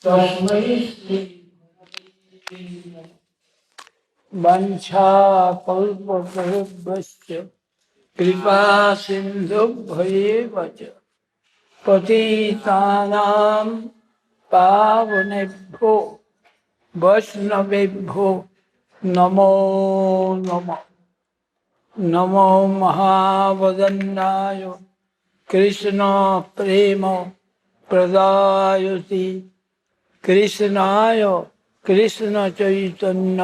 तस्मै श्री वंशाकल्पतरुभ्यश्च कृपा सिन्धुभ्येव च पतितानां पावनेभ्यो वैष्णवेभ्यो नमो नमः। नमो महावदन्याय कृष्ण प्रेम प्रदायति कृष्णाय कृष्ण चैतन्य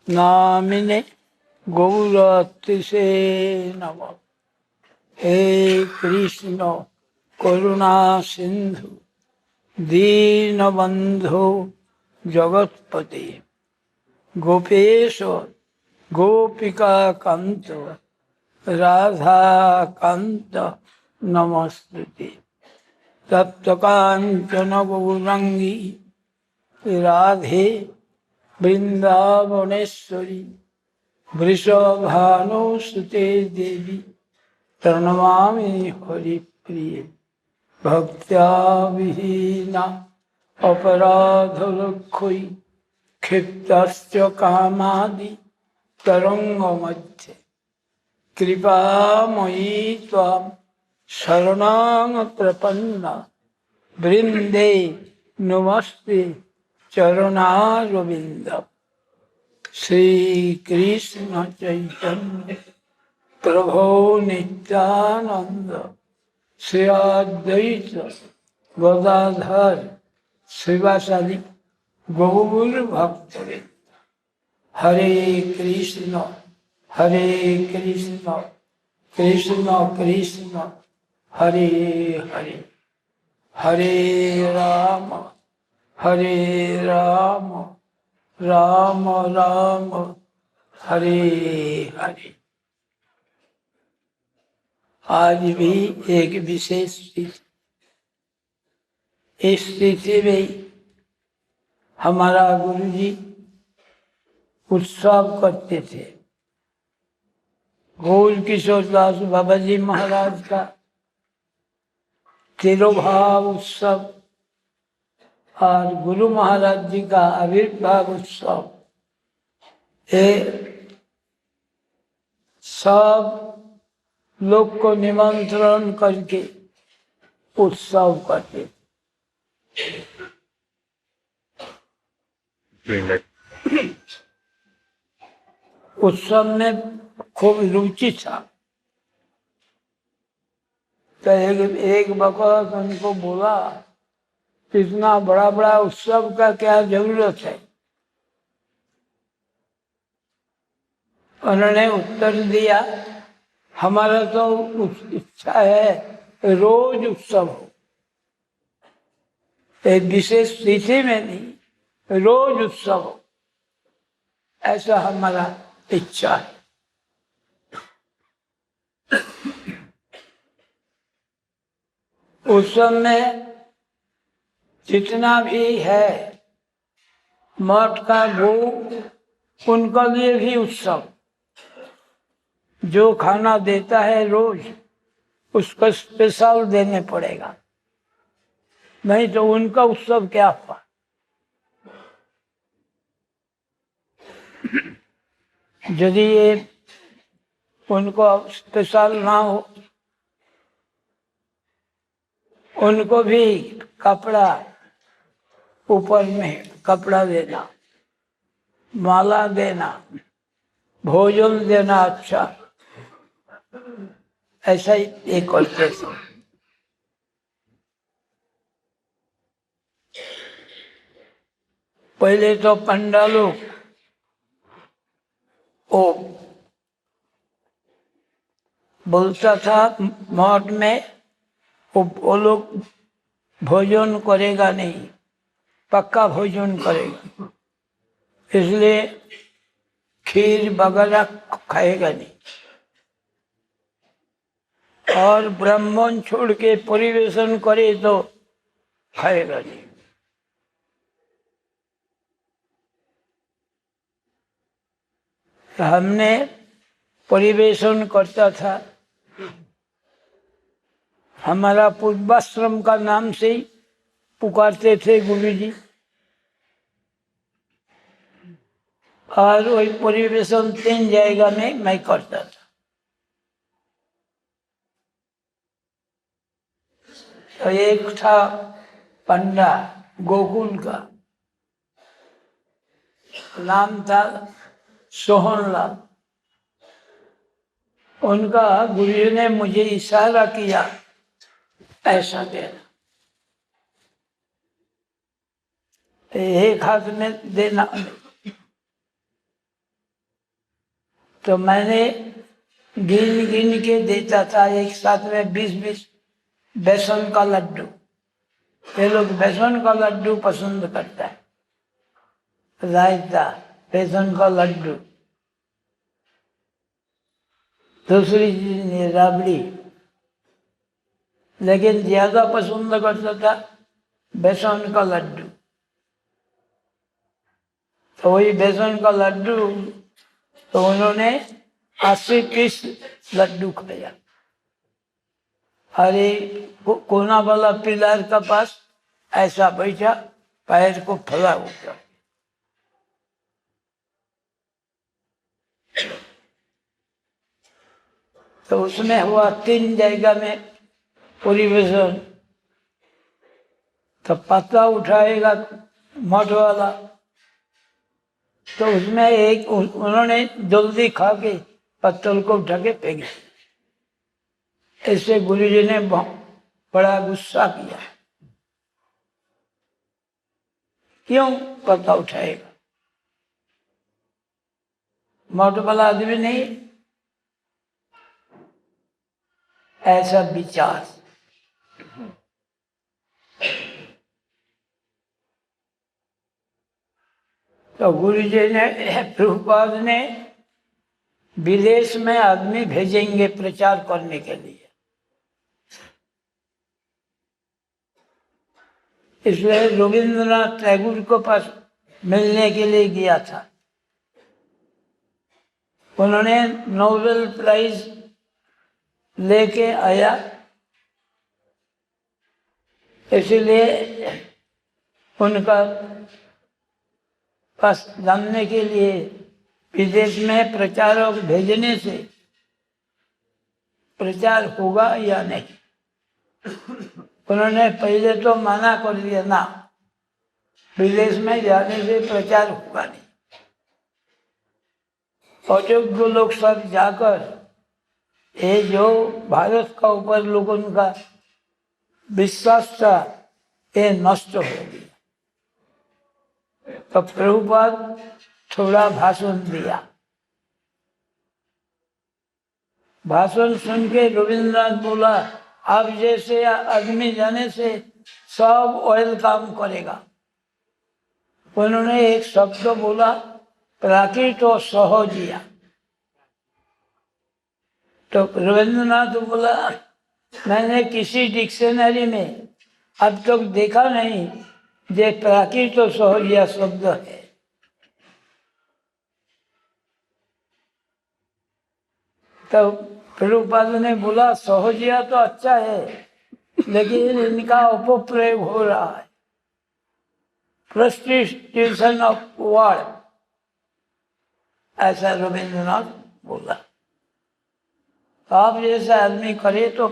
नामिने गौरतिसे नमः। हे कृष्ण करुणा सिंधु दीनबंधु जगत्पति गोपेश गोपिका कांत राधा कांत नमस्ते। तप्त कांचन गौरांगी राधे वृंदावनेश्वरी वृषभानुसुते देवी प्रणमामि हरिप्रिये। भक्त्या विहीना अपराधलक्षै क्षिप्तश्च कामादि तरंगमध्ये कृपामयी त्वां शरणां प्रपन्ना वृंदे नमस्ते चरणारविंदम्। श्री कृष्ण चैतन्य प्रभो नित्यानंद श्री अद्वैत गदाधर शिवासादि गौर भक्तवृंद। हरे कृष्ण कृष्ण कृष्ण हरे हरे हरे राम राम राम हरे हरे। आज भी एक विशेष स्थिति, इस स्थिति में हमारा गुरु जी उत्सव करते थे। गौर किशोर दास बाबा जी महाराज का तिरुभाव उत्सव और गुरु महाराज जी का आविर्भाव उत्सव, ये सब लोग को निमंत्रण करके उत्सव करते। उत्सव में खूब रुचि था। तो एक वक्त उनको बोला, इतना बड़ा बड़ा उत्सव का क्या जरूरत है? उन्होंने उत्तर दिया, हमारा तो इच्छा है रोज उत्सव हो, एक विशेष तिथि में नहीं, रोज उत्सव हो, ऐसा हमारा इच्छा है। उत्सव में जितना भी है मठ का भोग, उनके लिए भी उत्सव। जो खाना देता है रोज, उसको स्पेशल देने पड़ेगा, नहीं तो उनका उत्सव क्या हुआ? यदि ये उनको स्पेशल ना हो, उनको भी कपड़ा, ऊपर में कपड़ा देना, माला देना, भोजन देना, अच्छा ऐसा ही एक करते थे। पहले तो पंडालों को बोलता था मठ में वो लोग भोजन करेगा नहीं, पक्का भोजन करेगा, इसलिए खीर वगैरह खाएगा नहीं, और ब्राह्मण छोड़ के परिवेशन करे तो खाएगा नहीं। हमने परिवेशन करता था। हमारा पूर्वाश्रम का नाम से ही पुकारते थे गुरुजी, और वही परिवेशन 3 जगह में मैं करता था। तो एक था पंडा गोकुल का, नाम था सोहनलाल। उनका गुरु ने मुझे इशारा किया ऐसा देना, एक हाथ में देना। तो मैंने गिन गिन के देता था, एक साथ में 20-20 बेसन का लड्डू। ये लोग बेसन का लड्डू पसंद करता है, रायता, बेसन का लड्डू। दूसरी चीज राबड़ी, लेकिन ज्यादा पसंद करता था बेसन का लड्डू। तो वही बेसन का लड्डू, तो उन्होंने 80 पीस लड्डू खाया। अरे कोना वाला पिलर का पास ऐसा बैठा, पैर को फैला हुआ। तो उसमें हुआ 3 जगह में परिवेशन। तो पत्ता उठाएगा मठ वाला, तो उसमें एक उन्होंने जल्दी खा के पत्तल को उठा के फेंक दिया। ऐसे गुरुजी ने बड़ा गुस्सा किया, क्यों पत्ता उठाएगा, मठ वाला आदमी नहीं। ऐसा विचार। तो गुरुजी ने, प्रभुपाद ने विदेश में आदमी भेजेंगे प्रचार करने के लिए, इसलिए रविंद्रनाथ टैगोर को पास मिलने के लिए गया था। उन्होंने नोबेल प्राइज लेके आया, इसलिए उनका पास जानने के लिए विदेश में प्रचारक भेजने से प्रचार होगा या नहीं। उन्होंने पहले तो मना कर दिया, ना, विदेश में जाने से प्रचार होगा नहीं। और जो लोग सब जाकर, ये जो भारत का ऊपर लोगों का विश्वास था, ये नष्ट हो गया। तो प्रभुपाद थोड़ा भाषण दिया। भाषण सुन के रविंद्रनाथ बोला, आप जैसे आदमी जाने से सब ऑयल काम करेगा। उन्होंने एक शब्द बोला, प्राकृत और सहजिया। तो रविंद्रनाथ बोला, मैंने किसी डिक्शनरी में अब तक देखा नहीं जे प्राकृत और सहजिया शब्द है। तो प्रभुपाद ने बोला, सहजिया तो अच्छा है, लेकिन इनका अपप्रयोग हो रहा है, प्रस्टिट्यूशन ऑफ वर्ड, ऐसा रविंद्रनाथ बोला। आप जैसा आदमी करे तो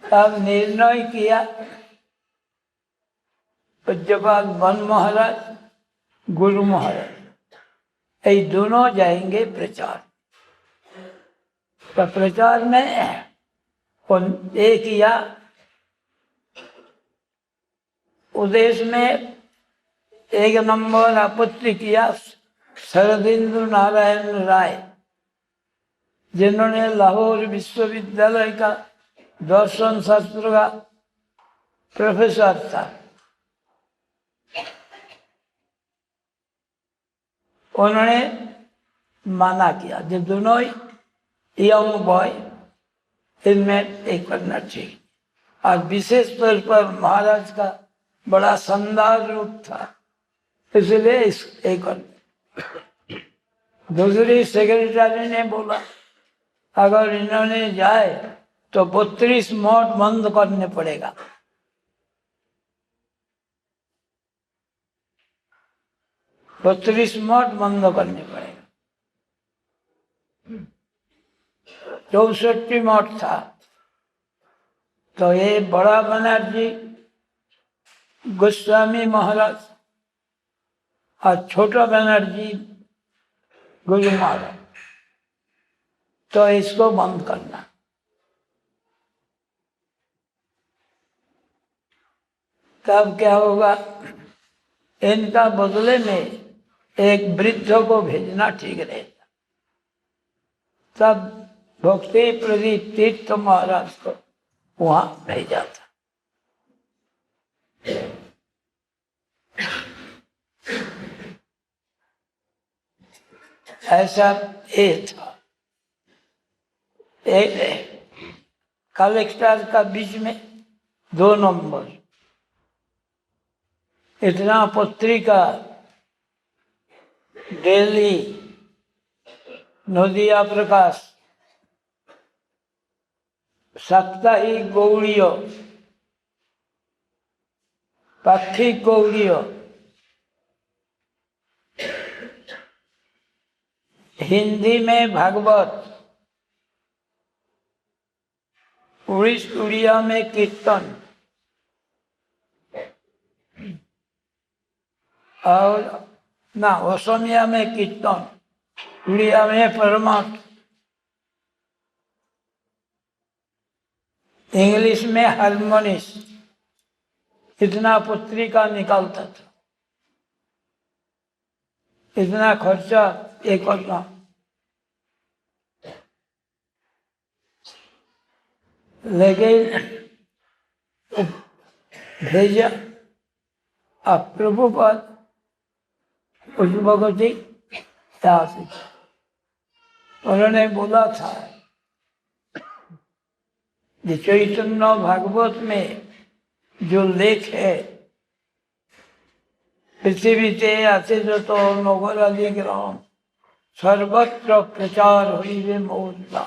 तब निर्णय किया, पूज्यपाद वन महाराज, गुरु महाराज, ये दोनों जाएंगे प्रचार। तो प्रचार में एक या उद्देश्य में 1 नंबर आपत्ति किया शरदिंदु नारायण राय, जिन्होंने लाहौर विश्वविद्यालय का दर्शन शास्त्र का प्रोफेसर था। उन्होंने माना किया जो दोनों यंग बॉय, इनमें एक करना चाहिए। और विशेष तौर पर महाराज का बड़ा शानदार रूप था, इसलिए एक। दूसरी सेक्रेटरी ने बोला, अगर इन्होंने जाए तो 32 मठ बंद करने पड़ेगा। 32 मठ बंद करने पड़ेगा। 64 मठ था। तो ये बड़ा बनर्जी गोस्वामी महाराज और छोटा बनर्जी गुरु महाराज, तो इसको बंद करना। तब क्या होगा, इनका बदले में एक वृद्ध को भेजना ठीक रहेगा। तब भक्ति प्रदीप तीर्थ महाराज को वहां भेजा था। ऐसा ये था। कलेक्टर का बीच में 2 नंबर, इतना पत्रिका डेली, नदिया प्रकाश, साप्ताहिक गौड़ीय, पाक्षिक गौड़ीय, हिंदी में भागवत, उड़िया में कीर्तन और ना असमिया में कीर्तन, उड़िया में परमार्थ, इंग्लिश में हारमोनिस, इतना पत्रिका निकालता था। इतना खर्चा एक करना। लेकिन भेजा अब प्रभुपाद उस भगवती उन्होंने बोला था कि चैतन्य भागवत में जो लेख है, पृथ्वीते अतिशत नगर आदि ग्राम सर्वत्र प्रचार हुई मोर्चा,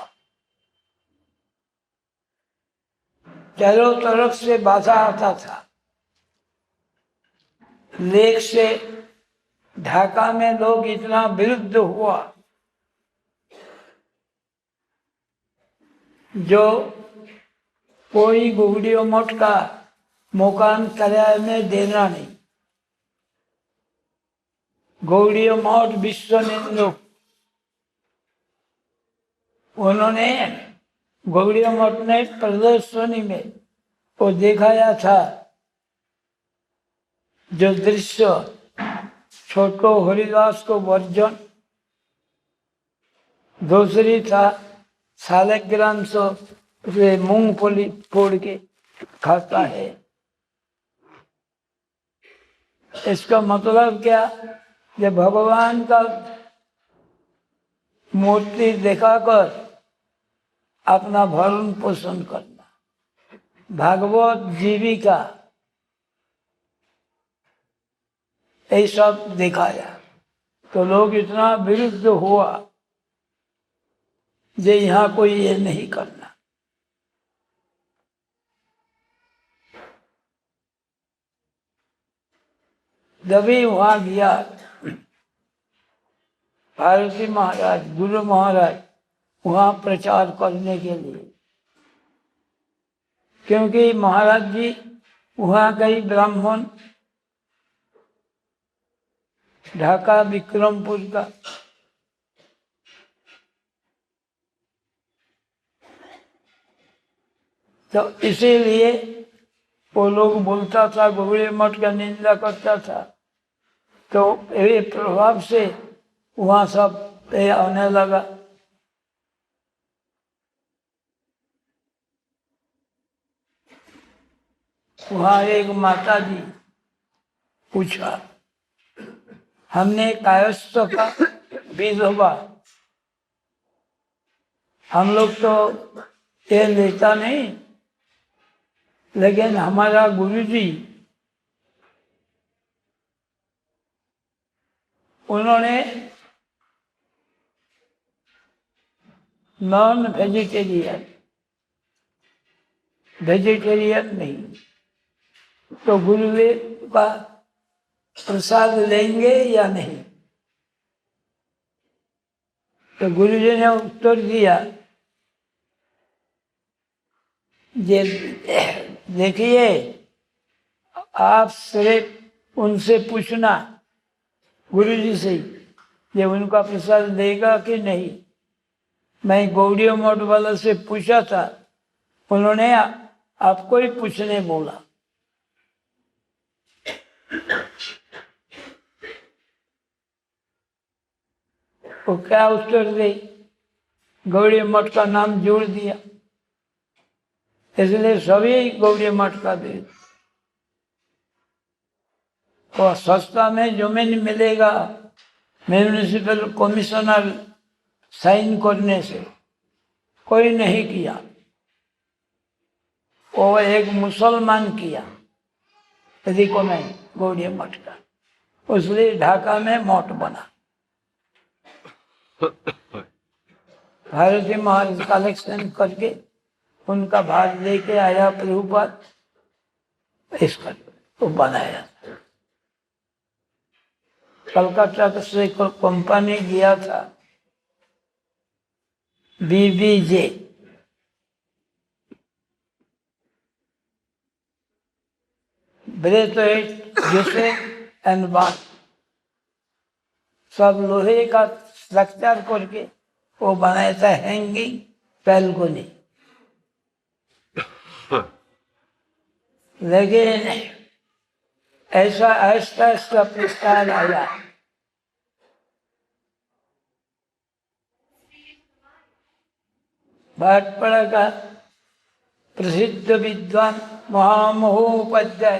चारों तरफ से बाधा आता था। लेख से ढाका में लोग इतना विरुद्ध हुआ, जो कोई गौड़ीय मठ का मकान किराए में देना नहीं। गौड़ीय मठ विश्व निंदु, उन्होंने गौड़ीय मठ ने प्रदर्शनी में वो दिखाया था जो दृश्य, छोटो हरिदास को वर्जन, दूसरी था सालग्राम से मूंगफली फोड़ के खाता है। इसका मतलब क्या, जब भगवान का मूर्ति दिखाकर अपना भरण पोषण करना, भागवत जीविका, ये सब दिखाया, तो लोग इतना विरुद्ध हुआ जे यहाँ कोई ये नहीं करना। जब भी वहां गया भारती महाराज, गुरु महाराज, वहां प्रचार करने के लिए, क्योंकि महाराज जी वहां कई ब्राह्मण, ढाका विक्रमपुर का, तो इसीलिए वो लोग बोलता था, गौड़ीय मठ का निंदा करता था, तो ये प्रभाव से वहां सब आने लगा। वहां एक माता जी पूछा, हमने कायस्थ का विधवा, हम लोग तो ये लेता नहीं, लेकिन हमारा गुरुजी उन्होंने नॉन वेजिटेरियन वेजिटेरियन नहीं, तो गुरुदेव का प्रसाद लेंगे या नहीं? तो गुरुजी ने उत्तर दिया, ये देखिए, आप सिर्फ उनसे पूछना, गुरुजी से, ये उनका प्रसाद लेगा कि नहीं। मैं गौड़ीय मठ वाला से पूछा था, उन्होंने आपको ही पूछने बोला। वो क्या उत्तर दे? गौड़ीय मठ का नाम जोड़ दिया, इसलिए सभी गौड़ीय मठ का दे। और सस्ता में जमीन मिलेगा म्यूनिसिपल कमिश्नर साइन करने से, कोई नहीं किया, वो एक मुसलमान किया रिकमेंड गौड़ीय मठ का, इसलिए ढाका में मठ बना। भारती महाराज कलेक्शन करके उनका भाग लेके आया प्रभुपाद, इसका तो बनाया। कलकत्ता से कंपनी गया था बीबीजे, ब्रेथ जैसे एंड बार सब लोहे का स्ट्रक्चर करके वो बनाया था हैंगिंग बैल्कनी। लेकिन ऐसा ऐसा ऐसा प्रस्ताव आया, भाटपाड़ा का प्रसिद्ध विद्वान महामहोपाध्याय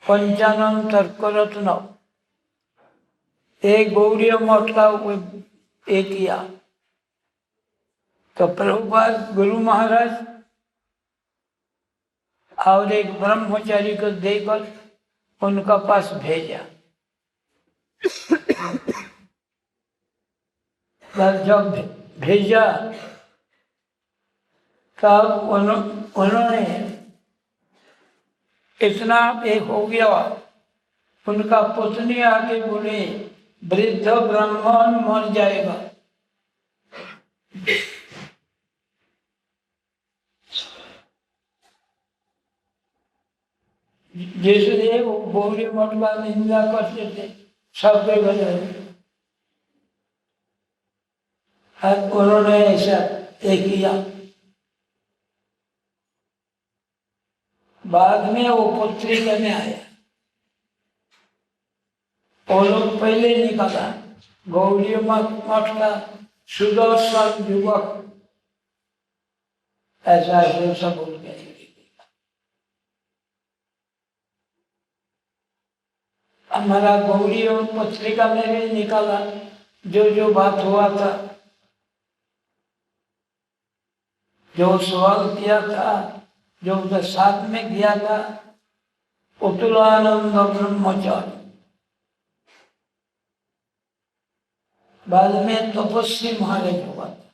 पंचानन तर्करत्न एक गौड़ीय मठ का एक किया, तो प्रभुपाद गुरु महाराज और एक ब्रह्मचारी को देकर उनका पास भेजा। जब भेजा तब उन्होंने इतना एक हो गया, उनका पुतनी आके बोले वृद्ध ब्राह्मण मर जाएगा। जिसलिए वो गौड़ीय मठ का निंदा करते थे सबके बजाय, उन्होंने ऐसा एक किया। बाद में वो पत्रिका में आया, वो लोग पहले निकाला गौड़ीय मठ का सुदर्शन युवक, ऐसा ऐसा बोल के हमारा गौड़ीय पत्रिका में भी निकाला जो जो बात हुआ था, जो सवाल किया था, जो उधर साथ में किया था अतुलानंद ब्रह्मचारी, बाद में तपस्वी महाराज हुआ था।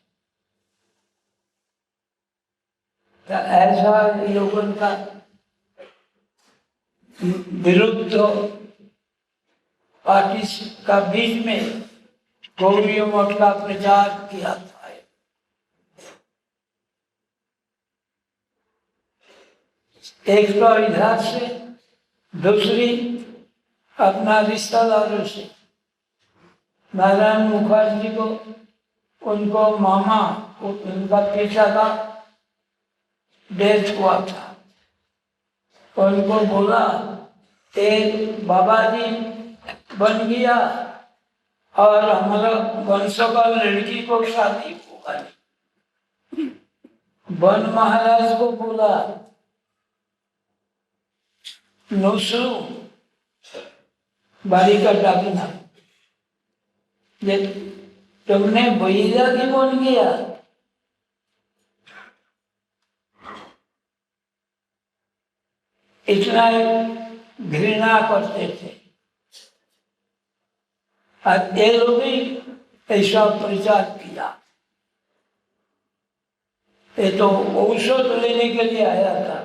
तो ऐसा लोगों का विरुद्ध पार्टी का बीच में गौड़ीय मठ का प्रचार किया था। एक तो इधर से, दूसरी अपना रिश्तेदारों से। नारायण मुखर्जी को उनको मामा, उनका पिता का डेथ हुआ था, उनको बोला एक बाबा जी बन गया और हमारा वंश का लड़की को शादी होगा। वन महाराज को बोला नौसू बारी का डाकना, तुमने भैया की बन गया। इतना घृणा करते थे और ये लोग भी ऐसा प्रचार किया। ये तो औषध लेने के लिए आया था,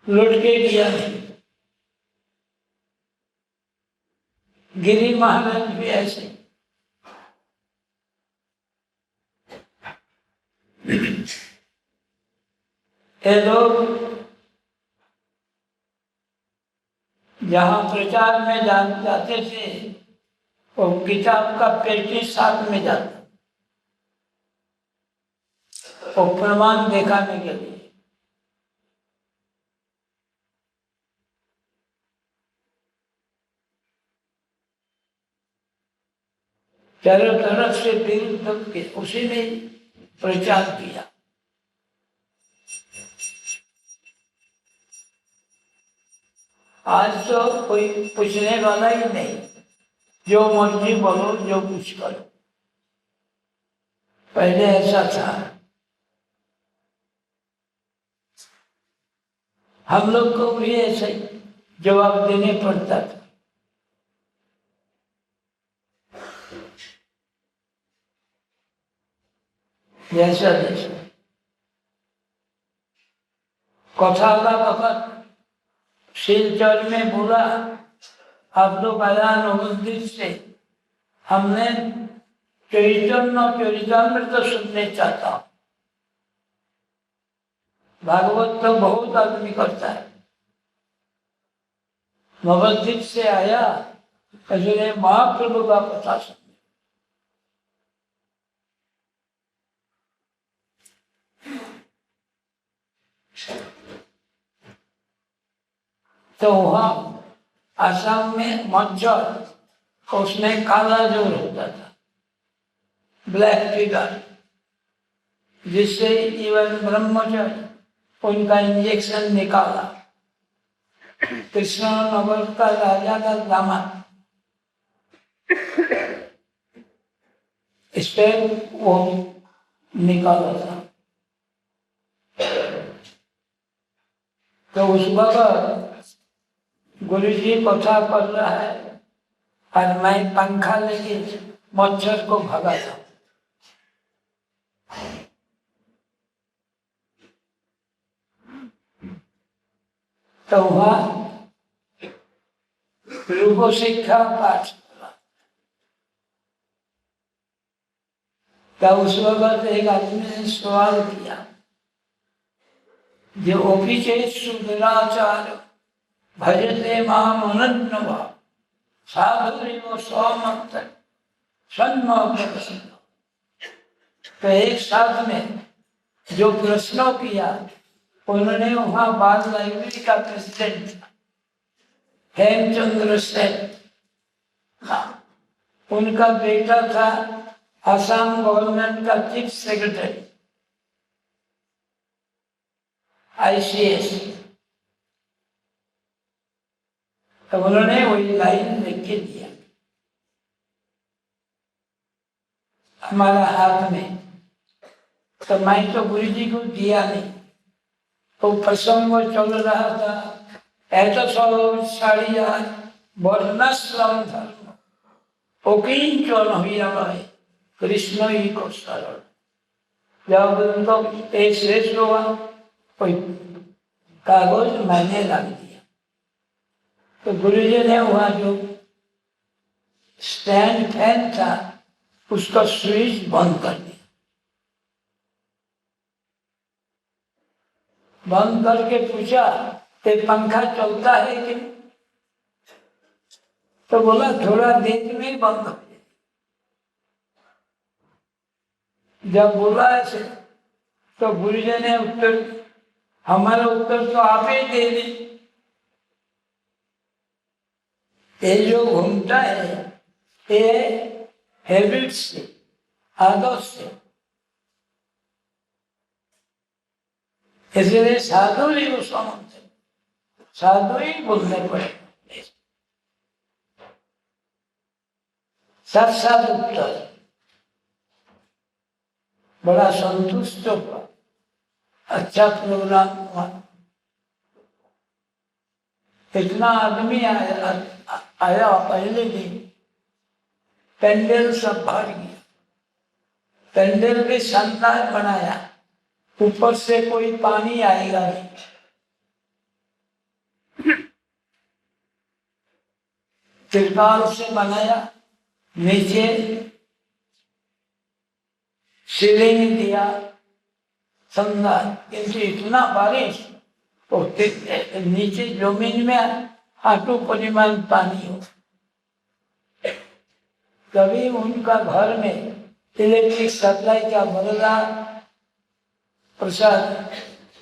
लौट के गया नहीं। गिरी महाराज भी ऐसे। ये लोग जहाँ प्रचार में जाते थे वो किताब का पेटी साथ में जाता, वो प्रमाण दिखाने के लिए। चारों तरफ से विरुद्ध के उसी ने प्रचार किया। आज तो कोई पूछने वाला ही नहीं, जो मर्जी बोलो, जो कुछ करो। पहले ऐसा था, हम लोग को भी ऐसे ही जवाब देने पड़ता था। जैसा जैसा कथा का वक्त शिलचर में बोला, आप लोग आयान मंदिर से हमने चैतन्य चरितामृत सुनने चाहता हूँ। भागवत तो बहुत आदमी करता है, नवद्वीप से आया इसलिए महाप्रभु का कथा सुन। तो वहाँ आसाम में मच्छर, उसमें काला जोर होता था, ब्लैक फीवर, जिससे इवन ब्रह्मचारी उनका इंजेक्शन निकाला। कृष्णनगर का राजा का दामाद इस पे वो निकाला था। तो उस वक्त गुरु जी कथा कर रहा है और मैं पंखा लेके मच्छर को भगा था। तो वहाँ रूप शिक्षा पाठ तो उस वक्त एक आदमी ने सवाल किया, जो ओपीचे सुदराचार भजते माम अनन्नवा साधुरिव स्वमत सन्मोक्ष। तो एक साथ में जो प्रश्नों किया, उन्होंने वहाँ बाल लाइब्रेरी का प्रेसिडेंट था हेमचंद्र सेन, उनका बेटा था असम गवर्नमेंट का चीफ सेक्रेटरी ICS। तो उन्होंने वही लाइन लिख के दिया हमारा हाथ में। तो मैं तो गुरु जी को दिया नहीं, तो प्रसंग वो चल रहा था, ऐसा सब साड़िया वर्णश्रम धर्म ओकिंचन हुआ है कृष्ण ही को सरल। जब उनको एक श्रेष्ठ हुआ, कोई कागज मैंने रख दिया, तो गुरुजी ने वहाँ जो स्टैंड फैन था उसका स्विच बंद कर दिया। बंद करके पूछा ये पंखा चलता है कि? तो बोला थोड़ा देर में बंद हो जाए। जब बोला ऐसे तो गुरुजी ने उत्तर, हमारा उत्तर तो आप ही दे दी, ये जो घूमता है ये हैबिट से, आदत से, इसलिए साधु ही वो समझते, साधु ही बोलने पड़े। साथ साथ उत्तर बड़ा संतुष्ट हुआ, अच्छा प्रोग्राम हुआ। इतना आदमी आया पहले दिन, पेंडल सब भर गया, पेंडल भी शानदार बनाया, ऊपर से कोई पानी आएगा नहीं। तिरपाल से बनाया, नीचे सीलिंग दिया समझा, किंतु इतना बारिश और नीचे जमीन में हाथों परिमाण पानी हो। कभी उनका घर में इलेक्ट्रिक सप्लाई का बदला प्रसाद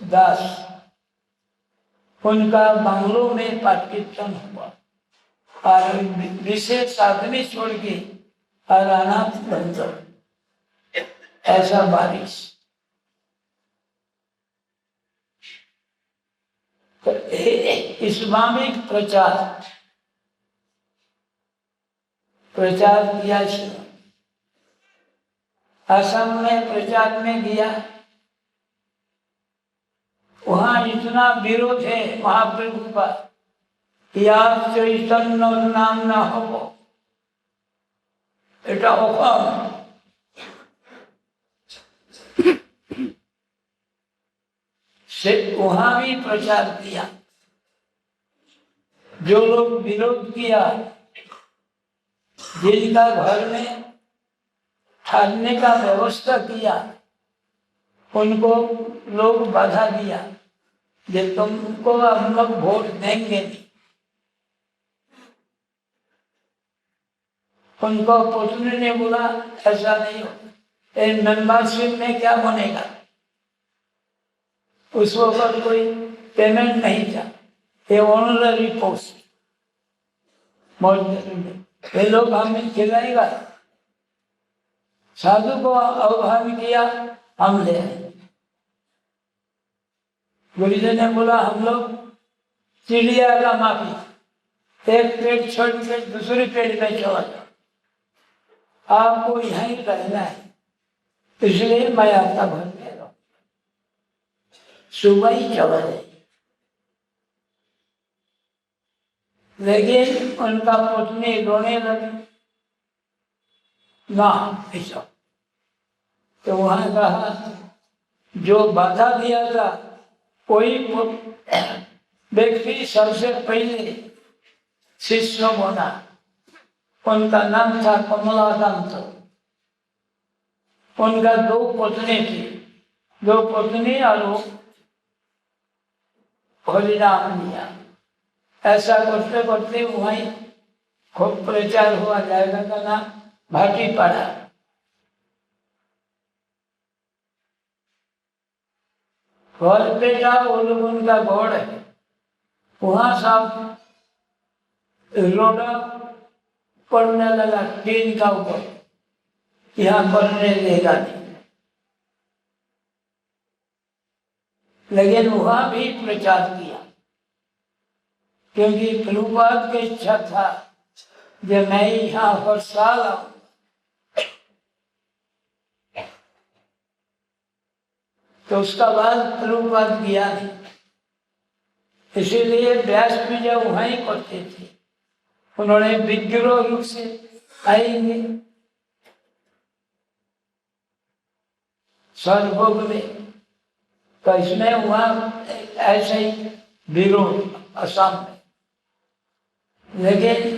दास, उनका बंगलों में पाठ कीर्तन हुआ और विशेष आदमी छोड़ के और अनाथ बन गए। ऐसा बारिश तो इस्लामिक प्रचार किया। असम में प्रचार में गया, वहां इतना विरोध है महाप्रभु का, या चैतन्य नाम न हो এটা हुक्म। से वहां भी प्रचार किया। जो लोग विरोध किया, जिनका घर में ठहरने का व्यवस्था किया, उनको लोग बाधा दिया कि तुमको हम लोग वोट देंगे नहीं। उनको पुत्री ने बोला ऐसा नहीं हो, मेंबरशिप में क्या बनेगा। उस वक्त कोई पेमेंट नहीं था, ये ऑनररी पोस्ट। ये लोग हमें खिलाएगा, साधु को अवधान किया, हम ले आए। गुरुजी ने बोला हम लोग चिड़िया का माफी, एक पेड़ छोड़ के दूसरे पेड़ पे चला जाओ, आपको यहीं रहना है, इसलिए मैं आपका घर में रहूं। सुबह ही चला जाए। लेकिन उनका पत्नी रोने लगी, ना ऐसा। तो वहां कहा जो बाधा दिया था कोई व्यक्ति सबसे पहले शिष्य बना, उनका नाम था कमलाकांत। उनका दो पत्नी थी, दो पत्नी और हरिनाम लिया। ऐसा करते करते वहीं खूब प्रचार हुआ। जाएगा का नाम भाटी पड़ा। घर पे था वो लोग, उनका गौड़ है, वहां सब रोड़ा पड़ने लगा टीन का ऊपर, यहाँ पढ़ने देगा नहीं। लेकिन वहां भी प्रचार किया, क्योंकि प्रभुपाद की इच्छा था कि मैं यहाँ हर साल आऊँ। तो उसका बाद प्रभुपाद गया नहीं, इसीलिए व्यास पूजा वहीं करते थे। उन्होंने विग्रह रूप से आएंगे सर्वभोग में, तो इसमें वहाँ ऐसे ही विरोध असम में। लेकिन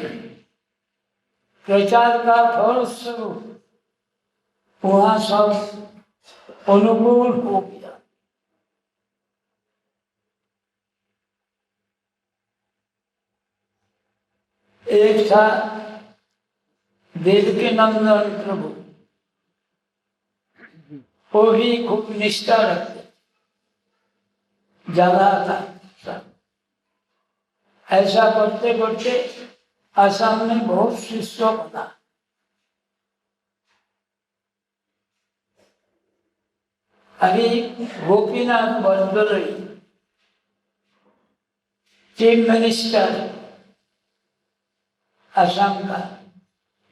प्रचार का फलस्वरूप वहाँ सब अनुकूल हो गया। एक था देवकी नंदन प्रभु, वो भी खूब निष्ठा रखते, ज्यादा था सब। ऐसा करते करते असम में बहुत शिष्य बना। अभी गोपीनाथ बरदलोई चीफ मिनिस्टर असम का,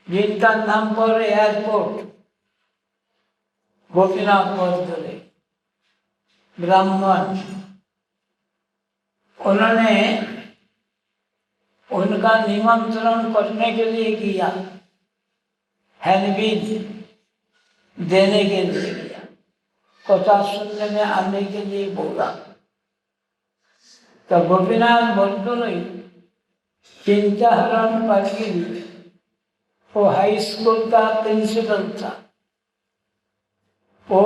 जिनका नाम पर एयरपोर्ट गोपीनाथ बरदलोई ब्राह्मण, उन्होंने उनका निमंत्रण करने के लिए किया, हैंडबिल देने के लिए किया। कथा सुनने में आने के लिए बोला। तो गोपीनाथ बरदोई चिंताहरण पालगिरी, वो हाई स्कूल का प्रिंसिपल था, वो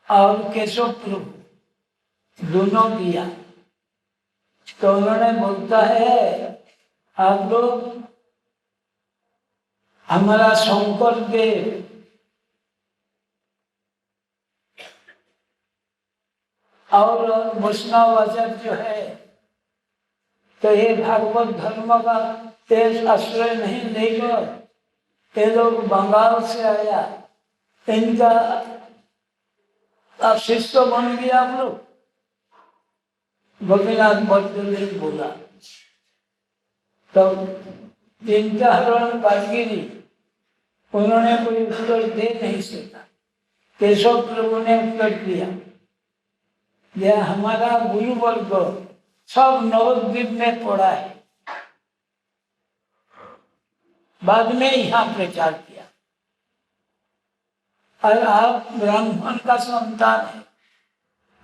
और केशव प्रभु दोनों दिया। तो उन्होंने बोलता है, आप लोग हमारा शंकर देव और वैष्णव आचार्य जो है, तो ये भागवत धर्म का तेज आश्रय नहीं लेकर ये लोग बंगाल से आया, इनका आप शिष्य बन गया आप लोग। गोपीनाथ बद्र ने बोला। तब जिनका हरण पालगिरी, उन्होंने कोई उत्तर दे नहीं सका। केशव प्रभु ने उत्तर दिया, यह हमारा गुरु वर्ग सब नवद्वीप में पड़ा है, बाद में यहाँ प्रचार किया। और आप ब्राह्मण का संतान है,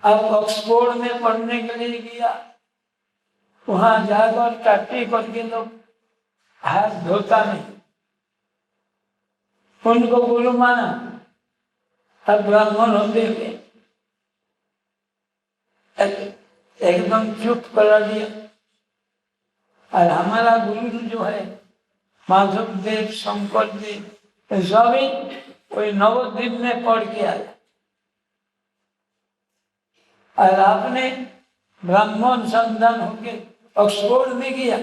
आप ऑक्सफोर्ड में पढ़ने के लिए गया, वहां जाकर टाटी करके लोग हाथ धोता नहीं, उनको गुरु माना, अब ब्राह्मण होते हुए एकदम चुप करा दिया। और हमारा गुरु जो है माधव देव, शंकर देव, सभी कोई नवद्वीप में पढ़ के आया, और आपने ब्राह्मण संतान होके ऑक्सफोर्ड में गया।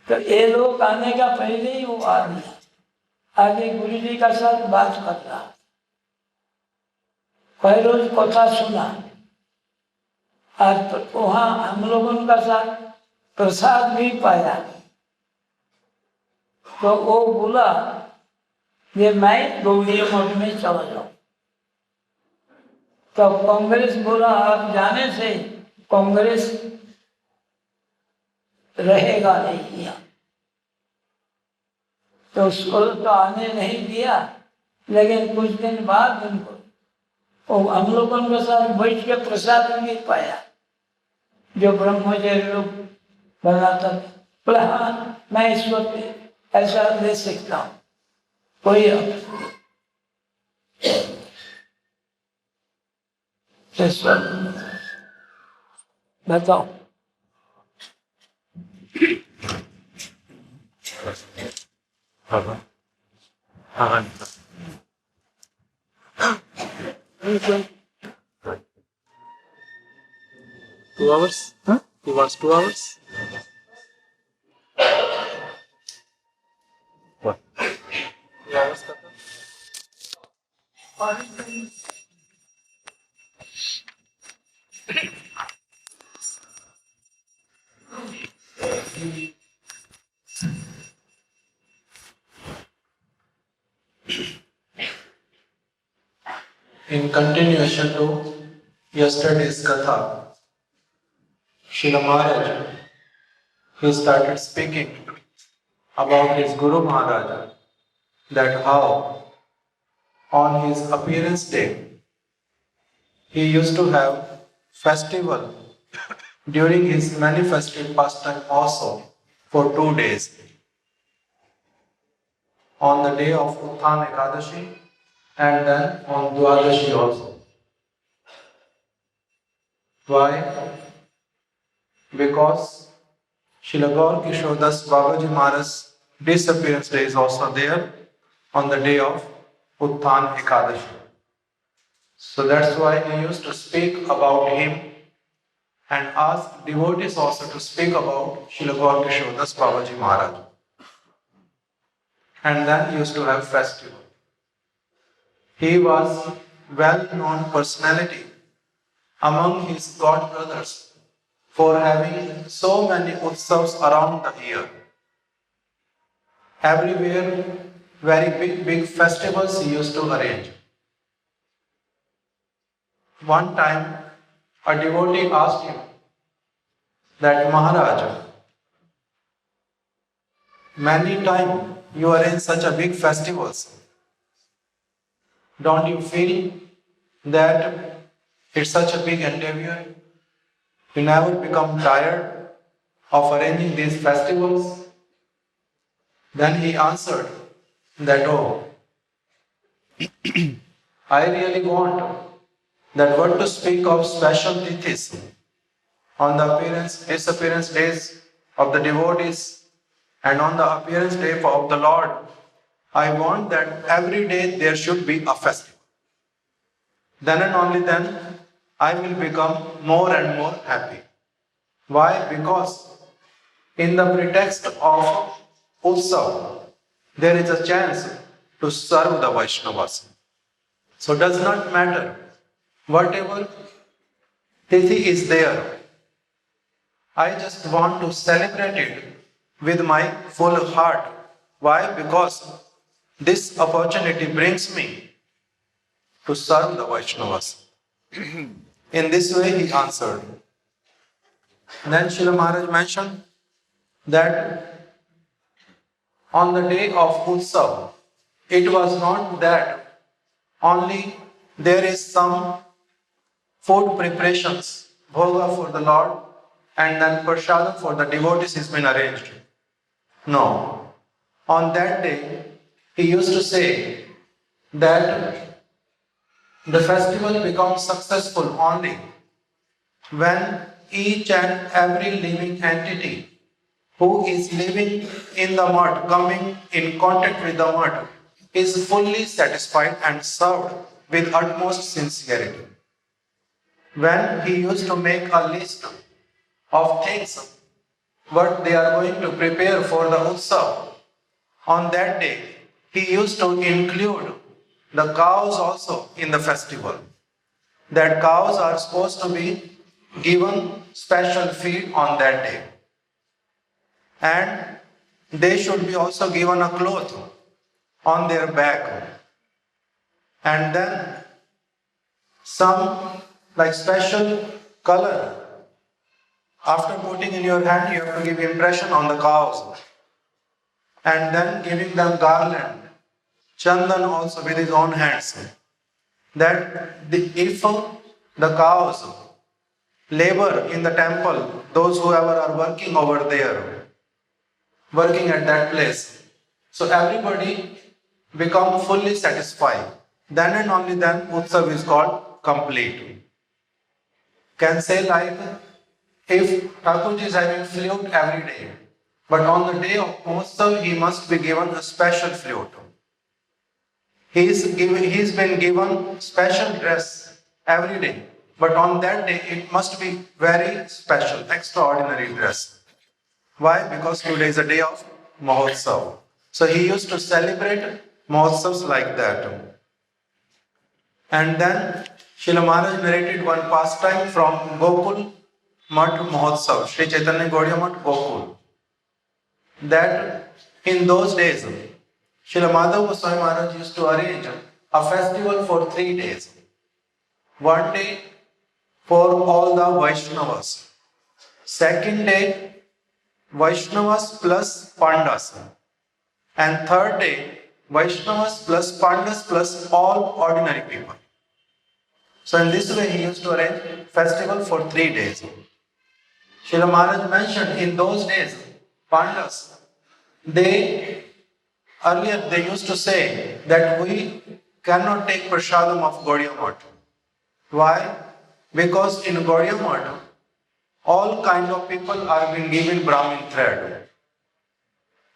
तो ये लोग आने का पहले ही वो आ गया, आगे गुरु जी का साथ बात कर रहा, कई रोज कथा सुना, और वहां हम लोगों का साथ प्रसाद भी पाया। तो वो बोला, ये मैं गौड़ीय मठ में चला जाऊं। तो कांग्रेस बोला, आप जाने से कांग्रेस रहेगा नहीं यहाँ। तो उसको तो आने नहीं दिया, लेकिन कुछ दिन बाद उनको हम लोगों के साथ बैठ के प्रसाद भी पाया, जो ब्रह्मचर्य लोग बनाता था। बोला, हाँ मैं इस वक्त ऐसा ले सकता हूँ, कोई बताओ। हाँ 2 hours? Huh? He wants 2 hours? What? 2 hours In continuation to yesterday's Katha, Srila Maharaja, he started speaking about his Guru Maharaja, that how on his appearance day he used to have festival during his manifested pastime also for 2 days. On the day of Utthana Ekadashi and then on Dwadashi also. Why? Because Srila Gaur Kishore Das Babaji Maharaj's disappearance day is also there on the day of Utthana Ekadashi. So that's why he used to speak about him and ask devotees also to speak about Srila Gaur Kishore Das Babaji Maharaj. And then he used to have festival. He was well-known personality among his god brothers for having so many utsavs around the year. Everywhere, very big festivals he used to arrange. One time, a devotee asked him that, Mahārāja, many times you arrange such a big festivals, Don't you feel that it's such a big endeavor? You never become tired of arranging these festivals? Then he answered that, oh, I really want that what to speak of special tithis on the disappearance days of the devotees and on the appearance day of the Lord. I want that every day there should be a festival. Then and only then I will become more and more happy. Why? Because in the pretext of Utsav, there is a chance to serve the Vaishnavas. So it does not matter whatever tithi is there. I just want to celebrate it with my full heart. Why? Because this opportunity brings me to serve the Vaishnavas. In this way he answered. Then Srila Maharaj mentioned that on the day of Utsav, it was not that only there is some food preparations, bhoga for the Lord, and then prashadam for the devotees has been arranged. No. On that day, he used to say that the festival becomes successful only when each and every living entity who is living in the mud, coming in contact with the mud, is fully satisfied and served with utmost sincerity. When he used to make a list of things what they are going to prepare for the Utsav, on that day he used to include the cows also in the festival. That cows are supposed to be given special feed on that day. And they should be also given a cloth on their back. And then some like special color. After putting in your hand, you have to give impression on the cows. And then giving them garland, chandan also with his own hands. That if the cows labor in the temple, those whoever are working over there, working at that place, so everybody become fully satisfied. Then and only then Utsav is called complete. Can say like if Thakurji is having flute every day, but on the day of Utsav he must be given a special flute. He's been given special dress every day, but on that day it must be very special, extraordinary dress. Why? Because today is a day of Mahotsav. So he used to celebrate Mahotsavs like that. And then Srila Maharaj narrated one pastime from Gokul Mat Mahotsav, Sri Chaitanya Gaudiya Mat Gokul. That in those days, Srila Madhava Gosvami Maharaj used to arrange a festival for 3 days. One day for all the Vaishnavas. Second day, Vaishnavas plus Pandas. And third day, Vaishnavas plus Pandas plus all ordinary people. So in this way he used to arrange festival for 3 days. Srila Maharaj mentioned in those days, Pandas, earlier they used to say that we cannot take prasadam of Gaudiya Math. Why? Because in Gaudiya Math, all kind of people are being given Brahmin thread.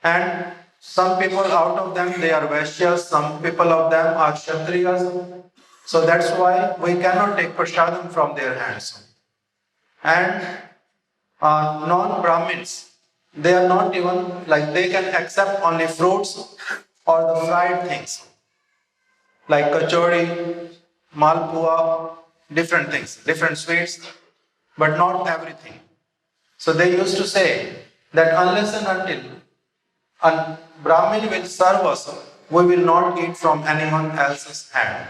And some people out of them, they are Vaishyas, some people of them are Kshatriyas. So that's why we cannot take prasadam from their hands. And non-Brahmins, they are not even, like they can accept only fruits or the fried things. Like kachori, malpua, different things, different sweets, but not everything. So they used to say that unless and until a Brahmin will serve us, we will not eat from anyone else's hand.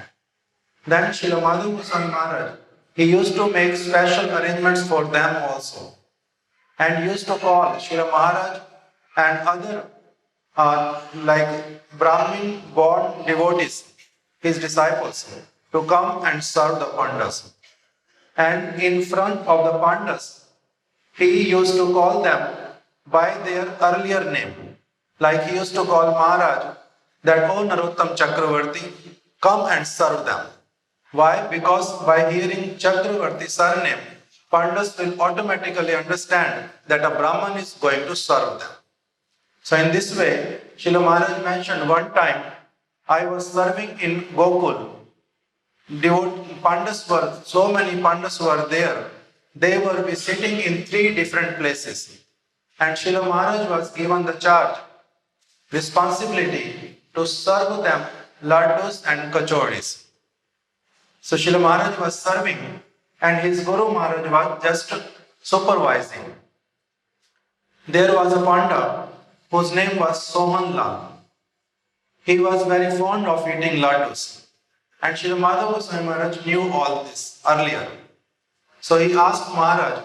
Then Srila Madhava Gosvami Maharaj, he used to make special arrangements for them also. And used to call Srila Maharaj and other like Brahmin born devotees his disciples to come and serve the Pandas. And in front of the Pandas, he used to call them by their earlier name. Like he used to call Mahārāja that, "Oh Narottam Chakravarti, come and serve them." Why? Because by hearing Chakravarti surname, Pandas will automatically understand that a Brahman is going to serve them. So in this way, Srila Maharaj mentioned one time, I was serving in Gokul. So many Pandas were there. They were be sitting in 3 different places. And Srila Maharaj was given the charge, responsibility to serve them laddus and kachoris. So Srila Maharaj was serving and his Guru Maharaj was just supervising. There was a Panda whose name was Sohan Lal. He was very fond of eating laddus. And Srila Madhava Gosvami Maharaj knew all this earlier. So he asked Maharaj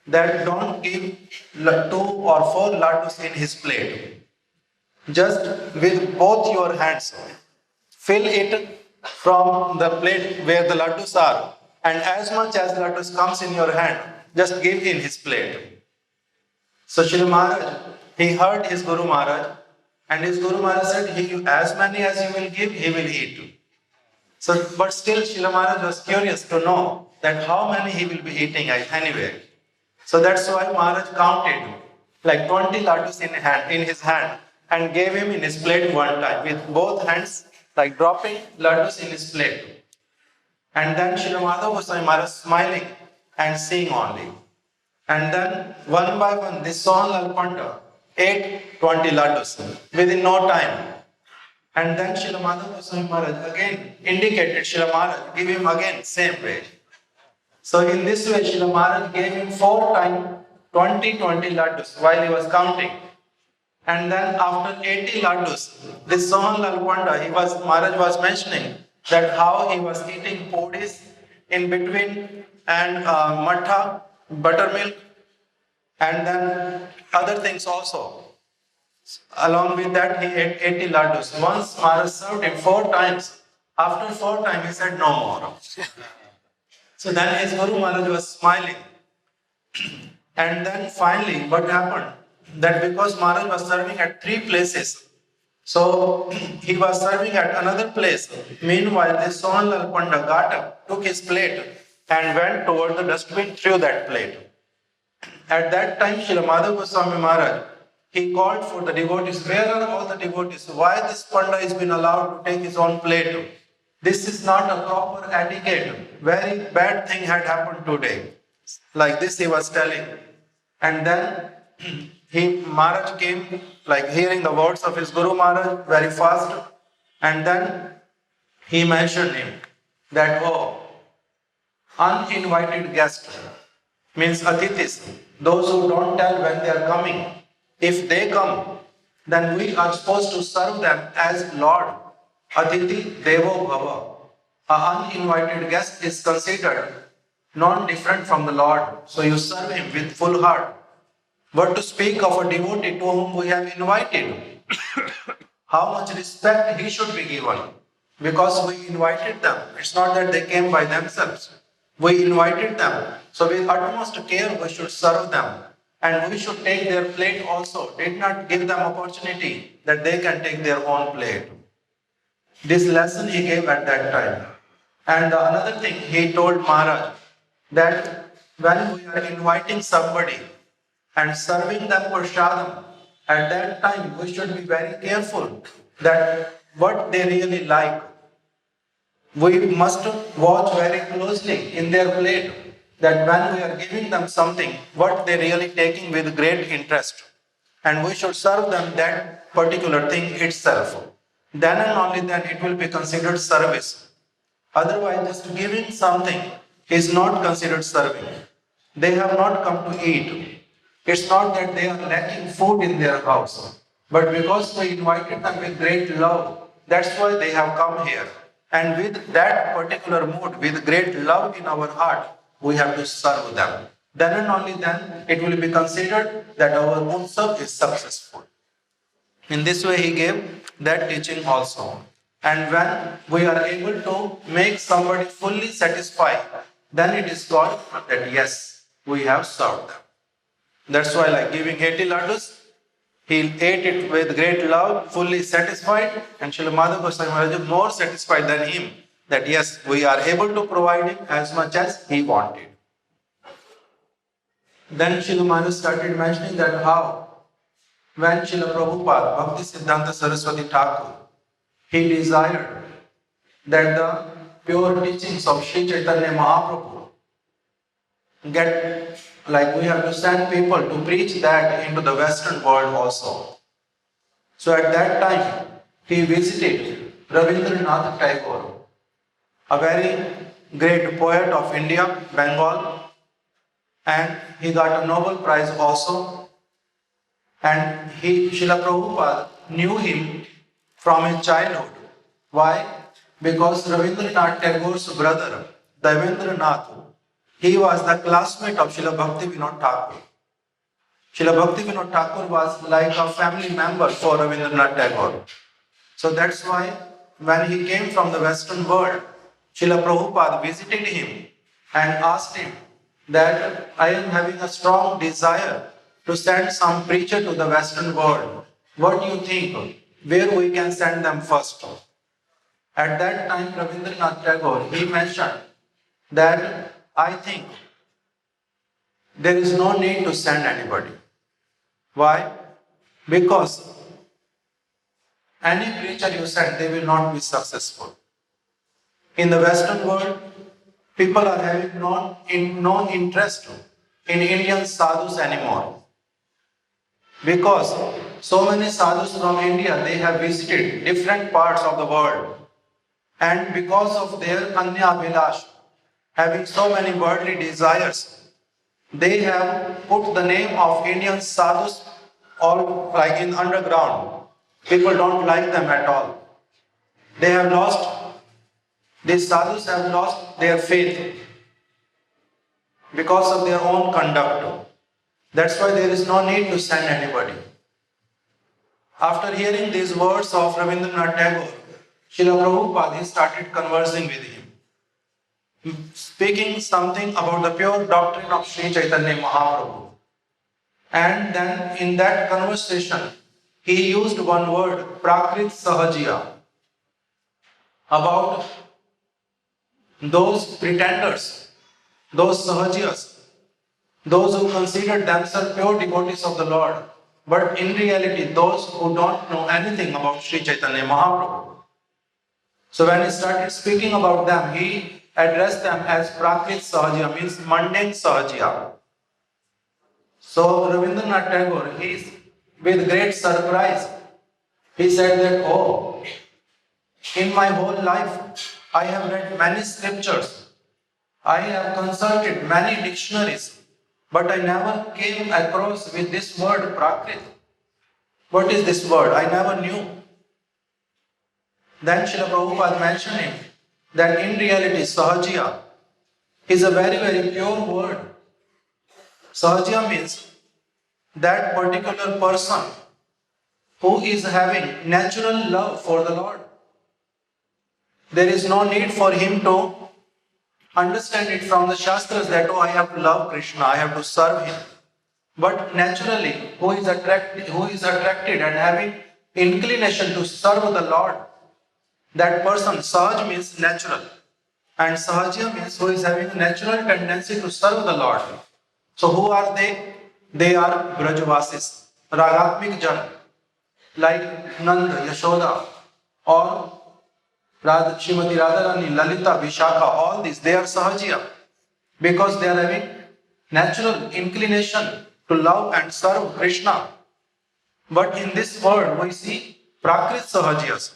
that don't give 2 or 4 laddus in his plate. Just with both your hands, fill it from the plate where the laddus are, and as much as laddus comes in your hand, just give in his plate. So Srila Maharaj, he heard his Guru Maharaj, and his Guru Maharaj said, as many as you will give, he will eat. So, but still Srila Maharaj was curious to know that how many he will be eating anyway. So that's why Maharaj counted like 20 laddus in his hand and gave him in his plate one time with both hands, like dropping laddus in his plate. And then Srila Madhava Gosvami Maharaj smiling and seeing only. And then one by one, this Sohanlal Panda ate 20 laddus within no time. And then Srila Madhava Gosvami Maharaj again indicated Srila Maharaj, give him again same way. So in this way, Srila Maharaj gave him 4 times 20 laddus while he was counting. And then after 80 laddus, this Sohanlal Panda, Maharaj was mentioning that how he was eating podis in between and matha, buttermilk, and then other things also. Along with that, he ate 80 laddus. Once Maharaj served him 4 times. After 4 times, he said, no more. So then his Guru Maharaj was smiling. And then finally, what happened? That because Maharaj was serving at 3 places, so he was serving at another place. Meanwhile, this Sohanlal Panda got up, took his plate, and went toward the dustbin through that plate. At that time, Srila Madhava Gosvami Maharaj, he called for the devotees. Where are all the devotees? Why this Panda has been allowed to take his own plate? This is not a proper etiquette. Very bad thing had happened today. Like this he was telling. And then Maharaj came, like hearing the words of his Guru Maharaj very fast. And then he mentioned him that, oh, uninvited guest means atithis, those who don't tell when they are coming. If they come, then we are supposed to serve them as Lord. Atithi Devo Bhava. An uninvited guest is considered non-different from the Lord. So you serve him with full heart. But to speak of a devotee to whom we have invited, how much respect he should be given. Because we invited them. It's not that they came by themselves. We invited them. So with utmost care we should serve them. And we should take their plate also. Did not give them opportunity that they can take their own plate. This lesson he gave at that time. And another thing he told Maharaj, that when we are inviting somebody and serving them prasadam, at that time we should be very careful that what they really like. We must watch very closely in their plate that when we are giving them something, what they really taking with great interest. And we should serve them that particular thing itself. Then and only then it will be considered service. Otherwise, just giving something is not considered serving. They have not come to eat. It's not that they are lacking food in their house. But because we invited them with great love, that's why they have come here. And with that particular mood, with great love in our heart, we have to serve them. Then and only then it will be considered that our utsav is successful. In this way he gave that teaching also. And when we are able to make somebody fully satisfied, then it is called that yes, we have served them. That's why, like giving 80 laddus, he ate it with great love, fully satisfied, and Srila Madhava Gosvami Maharaja more satisfied than him, that yes, we are able to provide him as much as he wanted. Then Srila Maharaj started mentioning that how, when Srila Prabhupada, Bhakti Siddhanta Saraswati Thakur, he desired that the pure teachings of Sri Chaitanya Mahaprabhu get, like we have to send people to preach that into the Western world also. So at that time, he visited Rabindranath Tagore, a very great poet of India, Bengal, and he got a Nobel Prize also. And Srila Prabhupada knew him from his childhood. Why? Because Rabindranath Tagore's brother, Devendranath, he was the classmate of Srila Bhakti Vinod Thakur. Srila Bhakti Vinod Thakur was like a family member for Rabindranath Tagore. So that's why when he came from the Western world, Srila Prabhupada visited him and asked him that I am having a strong desire to send some preacher to the Western world. What do you think? Where we can send them first? At that time, Rabindranath Tagore, he mentioned that I think there is no need to send anybody. Why? Because any preacher you send, they will not be successful. In the Western world, people are having no interest in Indian sadhus anymore. Because so many sadhus from India, they have visited different parts of the world. And because of their Kanya Vilash, having so many worldly desires, they have put the name of Indian sadhus all like in underground. People don't like them at all. These sadhus have lost their faith because of their own conduct. That's why there is no need to send anybody. After hearing these words of Rabindranath Tagore, Srila Prabhupada, he started conversing with him, speaking something about the pure doctrine of Sri Chaitanya Mahaprabhu. And then in that conversation, he used one word, Prakrit Sahajiya, about those pretenders, those Sahajiyas, those who consider themselves pure devotees of the Lord, but in reality, those who don't know anything about Sri Chaitanya Mahaprabhu. So when he started speaking about them, he addressed them as Prakrit Sahajiya, means mundane Sahajiya. So Rabindranath Tagore, with great surprise, he said that, oh, in my whole life, I have read many scriptures, I have consulted many dictionaries, but I never came across with this word Prakrit. What is this word? I never knew. Then Srila Prabhupada mentioned him that in reality Sahajiya is a very, very pure word. Sahajiya means that particular person who is having natural love for the Lord. There is no need for him to understand it from the Shastras that, oh, I have to love Krishna, I have to serve him. But naturally, who is attracted and having inclination to serve the Lord, that person, Sahaj means natural. And Sahajiya means who is having a natural tendency to serve the Lord. So who are they? They are Brajvasis, Ragatmik Jan, like Nanda, Yashoda, or Srimati Radharani, Lalita, Vishakha, all these, they are Sahajiya. Because they are having natural inclination to love and serve Krishna. But in this world, we see Prakrit Sahajiyas,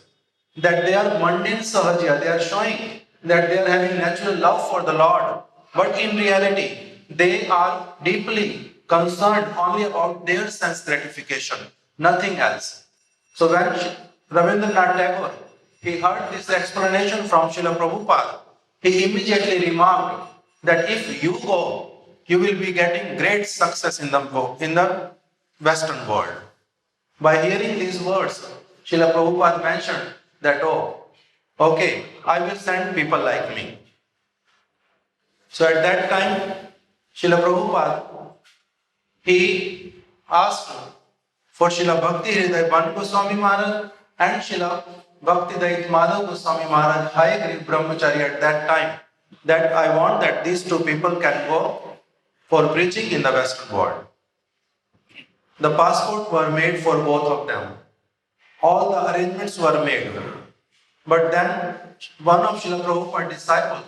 that they are mundane Sahajiya, they are showing that they are having natural love for the Lord. But in reality, they are deeply concerned only about their sense gratification, nothing else. So when Rabindranath Tagore, he heard this explanation from Srila Prabhupada, he immediately remarked that if you go, you will be getting great success in the Western world. By hearing these words, Srila Prabhupada mentioned that, oh, okay, I will send people like me. So at that time, Srila Prabhupada, he asked for Srila Bhakti Dayita Gosvami Maharaj and Srila Bhakti Dayita Madhava Gosvami Maharaj, High Grief Brahmachari at that time, that I want that these two people can go for preaching in the Western world. The passports were made for both of them. All the arrangements were made. But then one of Srila Prabhupada's disciples,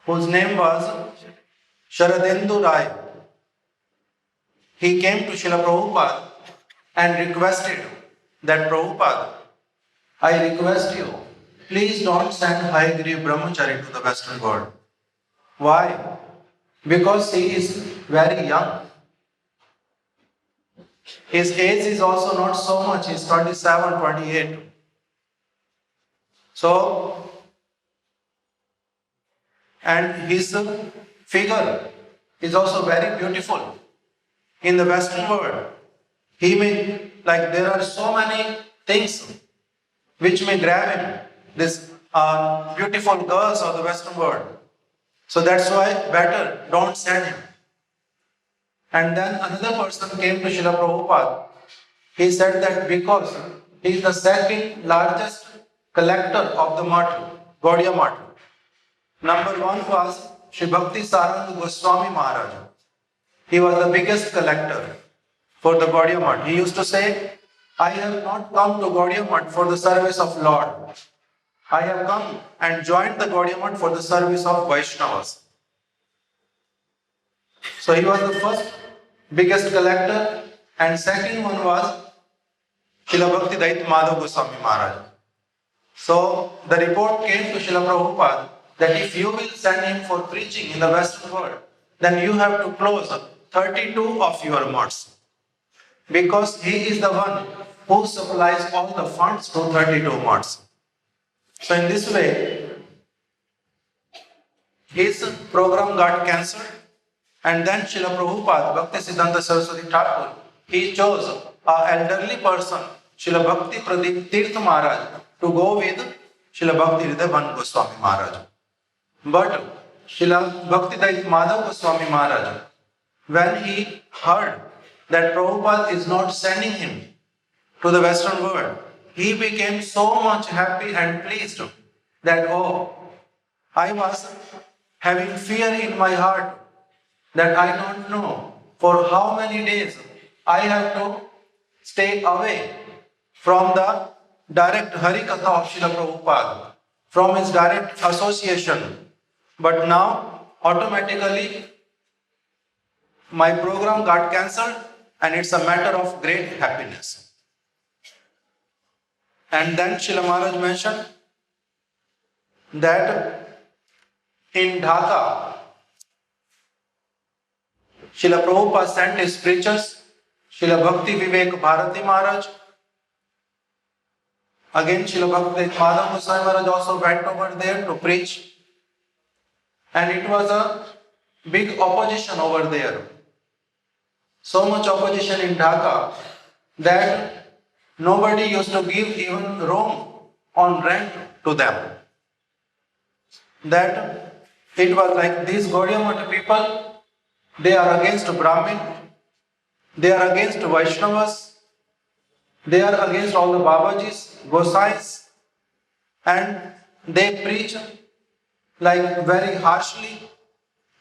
whose name was Sharadendu Rai, he came to Srila Prabhupada and requested that Prabhupada, I request you, please don't send High Grief Brahmachari to the Western world. Why? Because he is very young. His age is also not so much, he is 27, 28. So, and his figure is also very beautiful. In the Western world, he may, like there are so many things which may grab him, these beautiful girls of the Western world. So that's why better don't send him. And then another person came to Srila Prabhupada. He said that because he is the second largest collector of the Math, Gaudiya Math. Number one was Sri Bhakti Saranga Goswami Maharaja. He was the biggest collector for the Gaudiya Math. He used to say, I have not come to Gaudiya Math for the service of Lord. I have come and joined the Gaudiya Math for the service of Vaishnavas. So he was the first biggest collector, and second one was Srila Bhakti Dayita Madhava Gosvami Maharaja. So the report came to Srila Prabhupada that if you will send him for preaching in the Western world, then you have to close 32 of your mats, because he is the one who supplies all the funds to 32 mats. So in this way, his program got cancelled, and then Srila Prabhupada, Bhakti Siddhanta Saraswati Thakur, he chose an elderly person, Srila Bhakti Pradeep Tirtha Maharaj, to go with Srila Bhakti Dayita Gosvami Maharaja. But Srila Bhakti Dayita Madhava Gosvami Maharaja, when he heard that Prabhupada is not sending him to the Western world, he became so much happy and pleased that, oh, I was having fear in my heart that I don't know for how many days I have to stay away from the direct Harikatha of Srila Prabhupada, from his direct association. But now, automatically, my program got cancelled, and it's a matter of great happiness. And then Srila Maharaj mentioned that in Dhaka, Srila Prabhupada sent his preachers, Srila Bhakti Vivek Bhārati Maharaj. Again, Srila Bhakti Madhava Gosvami Maharaj also went over there to preach. And it was a big opposition over there. So much opposition in Dhaka that nobody used to give even room on rent to them. That it was like these Gaudiya Math people, they are against Brahmin, they are against Vaishnavas, they are against all the Babajis, Gosais, and they preach like very harshly.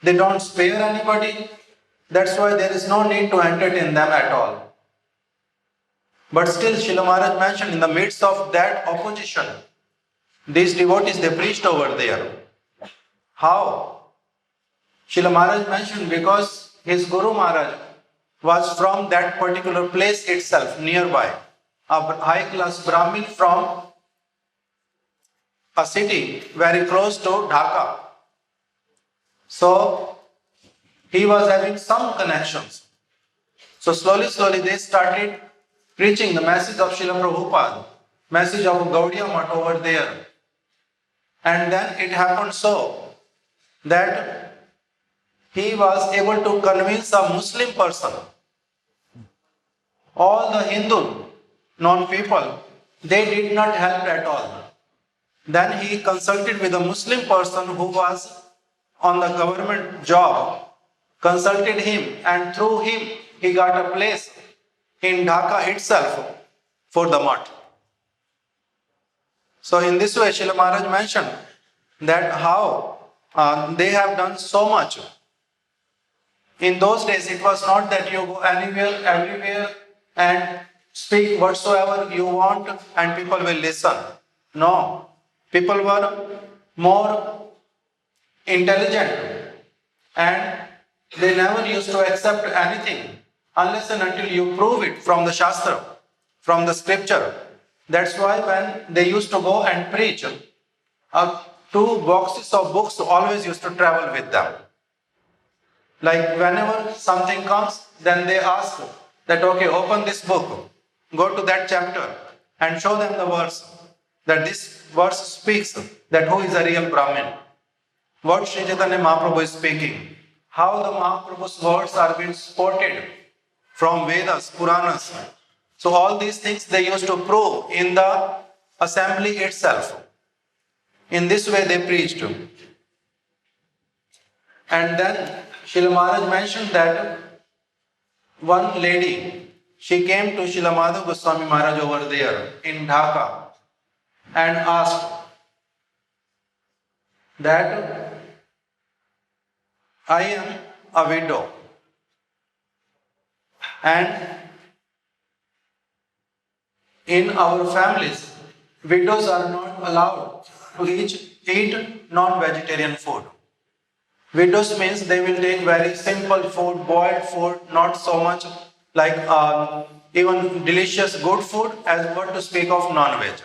They don't spare anybody. That's why there is no need to entertain them at all. But still, Srila Maharaj mentioned in the midst of that opposition, these devotees, they preached over there. How? Srila Maharaj mentioned because his Guru Maharaj was from that particular place itself, nearby. A high-class Brahmin from a city very close to Dhaka. So, he was having some connections. So slowly they started preaching the message of Srila Prabhupada, message of Gaudiya Math over there. And then it happened so that he was able to convince a Muslim person. All the Hindu non-people, they did not help at all. Then he consulted with a Muslim person who was on the government job, consulted him, and through him he got a place in Dhaka itself for the mutt. So in this way, Srila Maharaj mentioned that how they have done so much. In those days, it was not that you go anywhere, everywhere, and speak whatsoever you want and people will listen. No. People were more intelligent and they never used to accept anything unless and until you prove it from the Shastra, from the scripture. That's why when they used to go and preach, 2 boxes of books always used to travel with them. Like whenever something comes, then they ask that, okay, open this book, go to that chapter and show them the verse, that this verse speaks that who is a real Brahmin. What Sri Chaitanya Mahaprabhu is speaking, how the Mahaprabhu's words are being supported from Vedas, Puranas. So all these things they used to prove in the assembly itself. In this way they preached. And then Srila Maharaj mentioned that one lady, she came to Srila Madhava Gosvami Maharaja over there in Dhaka and asked that I am a widow and in our families, widows are not allowed to eat non-vegetarian food. Widows means they will take very simple food, boiled food, not so much like even delicious good food as what to speak of non-veg.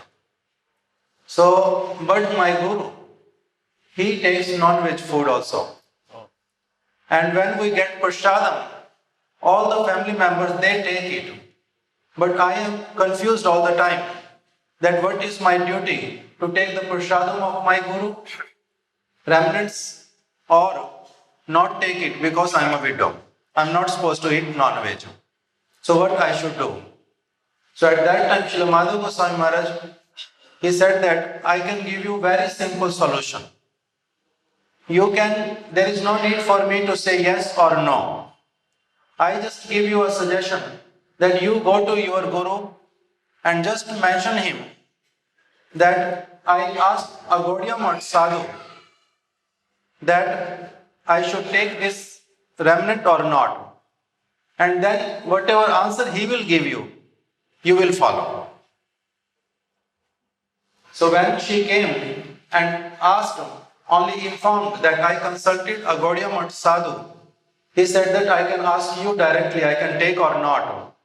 So, but my Guru, he takes non-veg food also. And when we get prasadam, all the family members, they take it. But I am confused all the time that what is my duty to take the prasadam of my Guru, remnants, or not take it because I am a widow. I am not supposed to eat non-veg. So what I should do? So at that time, Srila Madhava Gosvami Maharaj, he said that I can give you very simple solution. There is no need for me to say yes or no. I just give you a suggestion that you go to your Guru and just mention him that I asked a Gaudiya Math sadhu that I should take this remnant or not. And then whatever answer he will give you, you will follow. So when she came and asked, only informed that I consulted a Gaudiya Math sadhu, he said that I can ask you directly, I can take or not.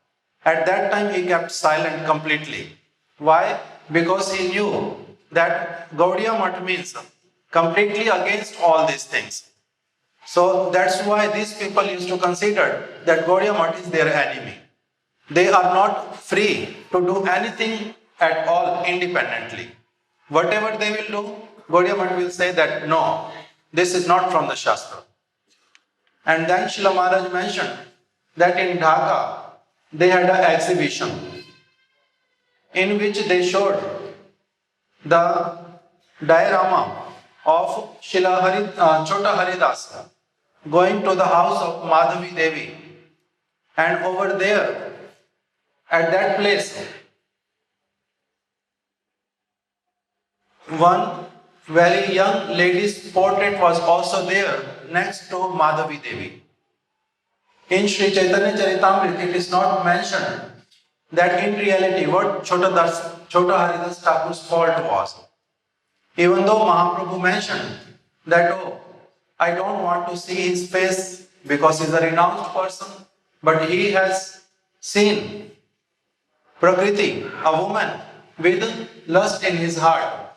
At that time he kept silent completely. Why? Because he knew that Gaudiya Math means completely against all these things. So that's why these people used to consider that Gaudiya Math is their enemy. They are not free to do anything at all independently. Whatever they will do, Gaudiya Math will say that no, this is not from the Shastra. And then Srila Maharaj mentioned that in Dhaka they had an exhibition in which they showed the diorama of Srila Chota Haridasa going to the house of Madhavi Devi, and over there at that place one very young lady's portrait was also there next to Madhavi Devi. In Sri Chaitanya Charitamrita it is not mentioned that in reality what Chota Haridas Thakur's fault was. Even though Mahaprabhu mentioned that, oh, I don't want to see his face because he is a renounced person, but he has seen Prakriti, a woman with lust in his heart.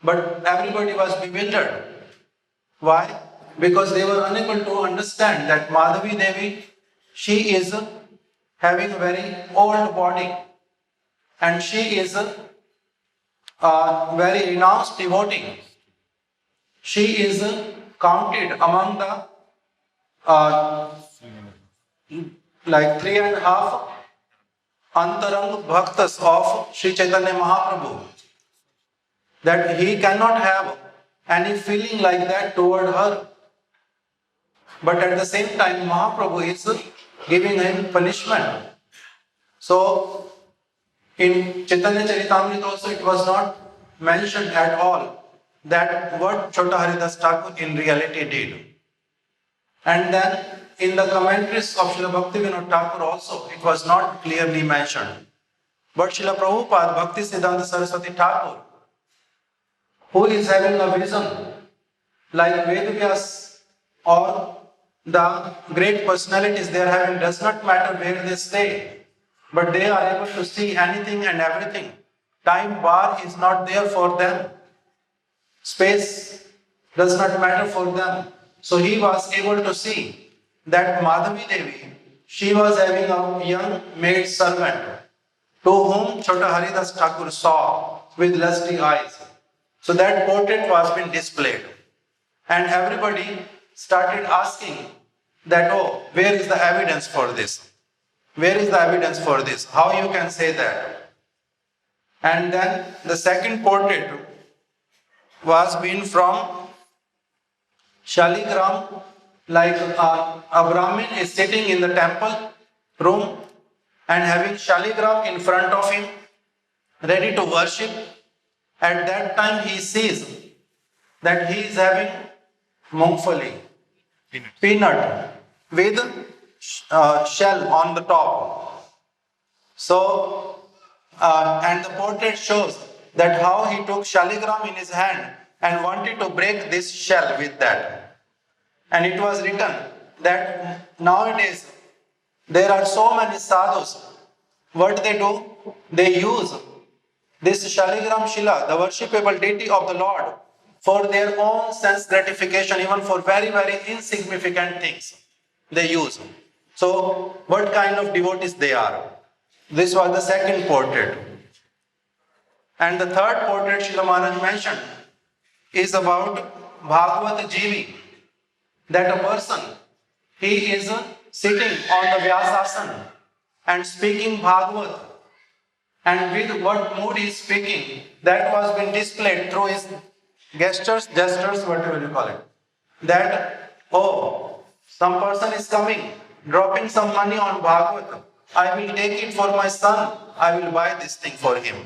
But everybody was bewildered. Why? Because they were unable to understand that Madhavi Devi, she is having a very old body and she is a very renounced devotee. She is counted among the 3.5 Antarang Bhaktas of Sri Chaitanya Mahaprabhu. that he cannot have any feeling like that toward her. But at the same time, Mahaprabhu is giving him punishment. So, in Chaitanya Charitamrita also it was not mentioned at all that what Chota Haridas Thakur in reality did. And then in the commentaries of Srila Bhaktivinoda Thakur also it was not clearly mentioned. But Srila Prabhupada Bhakti Siddhanta Saraswati Thakur, who is having a vision like Vedavyas or the great personalities they are having, does not matter where they stay, but they are able to see anything and everything. Time bar is not there for them. Space does not matter for them. So he was able to see that Madhavi Devi, she was having a young maid servant to whom Chota Haridas Thakur saw with lusty eyes. So that portrait was being displayed. And everybody started asking that, oh, where is the evidence for this? Where is the evidence for this? How you can say that? And then the second portrait was being from Shaligram, like a Brahmin is sitting in the temple room and having Shaligram in front of him, ready to worship. At that time he sees that he is having mungfali, peanut with shell on the top. So, and the portrait shows that how he took Shaligram in his hand and wanted to break this shell with that. And it was written that nowadays there are so many sadhus. What they do? They use this Shaligram Shila, the worshipable deity of the Lord, for their own sense gratification, even for very, very insignificant things they use. So, what kind of devotees they are? This was the second portrait. And the third portrait Srila Maharaj mentioned is about Bhagavad Jivi. That a person, he is sitting on the Vyasasana and speaking Bhagavad. And with what mood he is speaking, that was being displayed through his gestures, whatever you call it. That, oh, some person is coming, dropping some money on Bhagavad. I will take it for my son. I will buy this thing for him.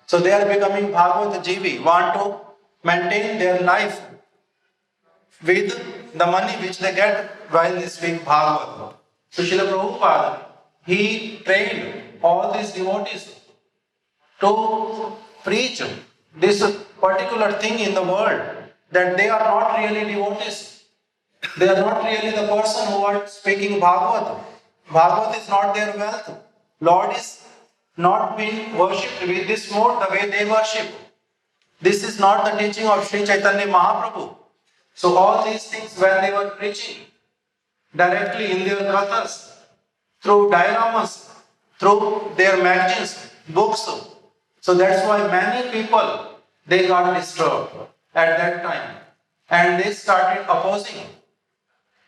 So they are becoming Bhagavad Jivi, want to maintain their life with the money which they get while they speak Bhagavad. So Srila Prabhupada, he trained all these devotees to preach this particular thing in the world, that they are not really devotees. They are not really the person who are speaking Bhagavad. Bhagavad is not their wealth. Lord is not being worshipped with this mode the way they worship. This is not the teaching of Sri Chaitanya Mahaprabhu. So all these things when they were preaching directly in their kathas, through dioramas, through their magazines, books. So that's why many people, they got disturbed at that time. And they started opposing.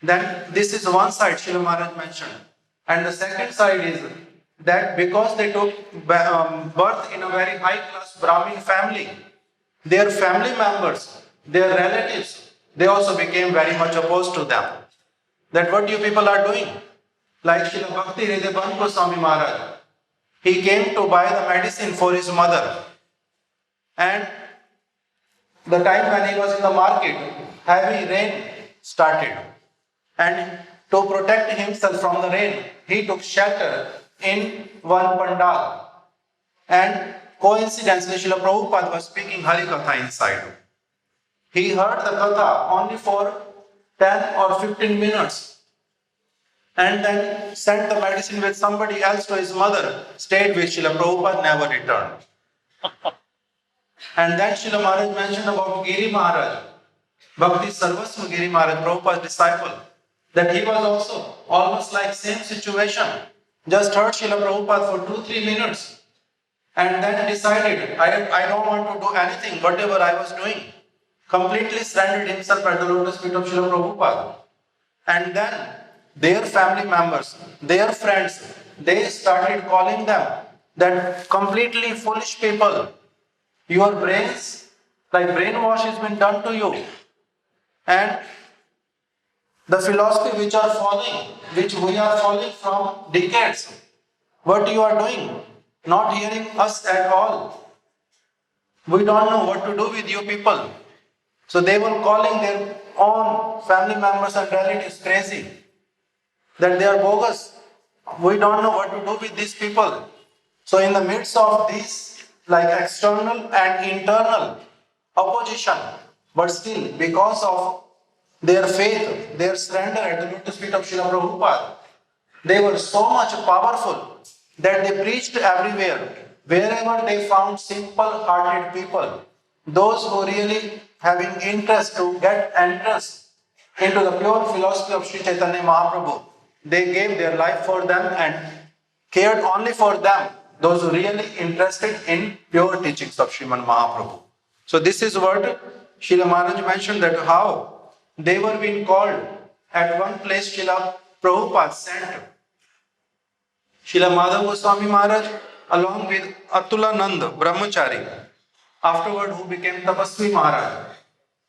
Then this is one side Srila Maharaj mentioned. And the second side is that because they took birth in a very high class Brahmin family, their family members, their relatives, they also became very much opposed to them. That what you people are doing? Like Srila Bhakti Dayita Gosvami Maharaja. He came to buy the medicine for his mother. And the time when he was in the market, heavy rain started. And to protect himself from the rain, he took shelter in one pandal. And coincidentally, Srila Prabhupada was speaking Harikatha inside. He heard the katha only for 10 or 15 minutes. And then sent the medicine with somebody else to his mother, stayed with Srila Prabhupada, never returned. And then Srila Maharaj mentioned about Giri Maharaj, Bhakti Sarvasva Giri Maharaj, Prabhupada's disciple, that he was also almost like same situation. Just heard Srila Prabhupada for 2-3 minutes and then decided, I don't want to do anything, whatever I was doing. Completely surrendered himself at the lotus feet of Srila Prabhupada. And then their family members, their friends, they started calling them that completely foolish people. Your brains like brainwash has been done to you. And the philosophy which we are following from decades, what you are doing, not hearing us at all. We don't know what to do with you people. So they were calling their own family members and relatives crazy, that they are bogus. We don't know what to do with these people. So in the midst of these like external and internal opposition, but still because of their faith, their surrender at the lotus feet of Srila Prabhupada, they were so much powerful that they preached everywhere. Wherever they found simple-hearted people, those who really having interest to get entrance into the pure philosophy of Sri Chaitanya Mahaprabhu, they gave their life for them and cared only for them, those who really interested in pure teachings of Sriman Mahaprabhu. So this is what Srila Maharaj mentioned, that how they were being called. At one place Srila Prabhupada sent Srila Madhava Gosvami Maharaj along with Atulananda Brahmachari, afterward who became Tapasvi Maharaj,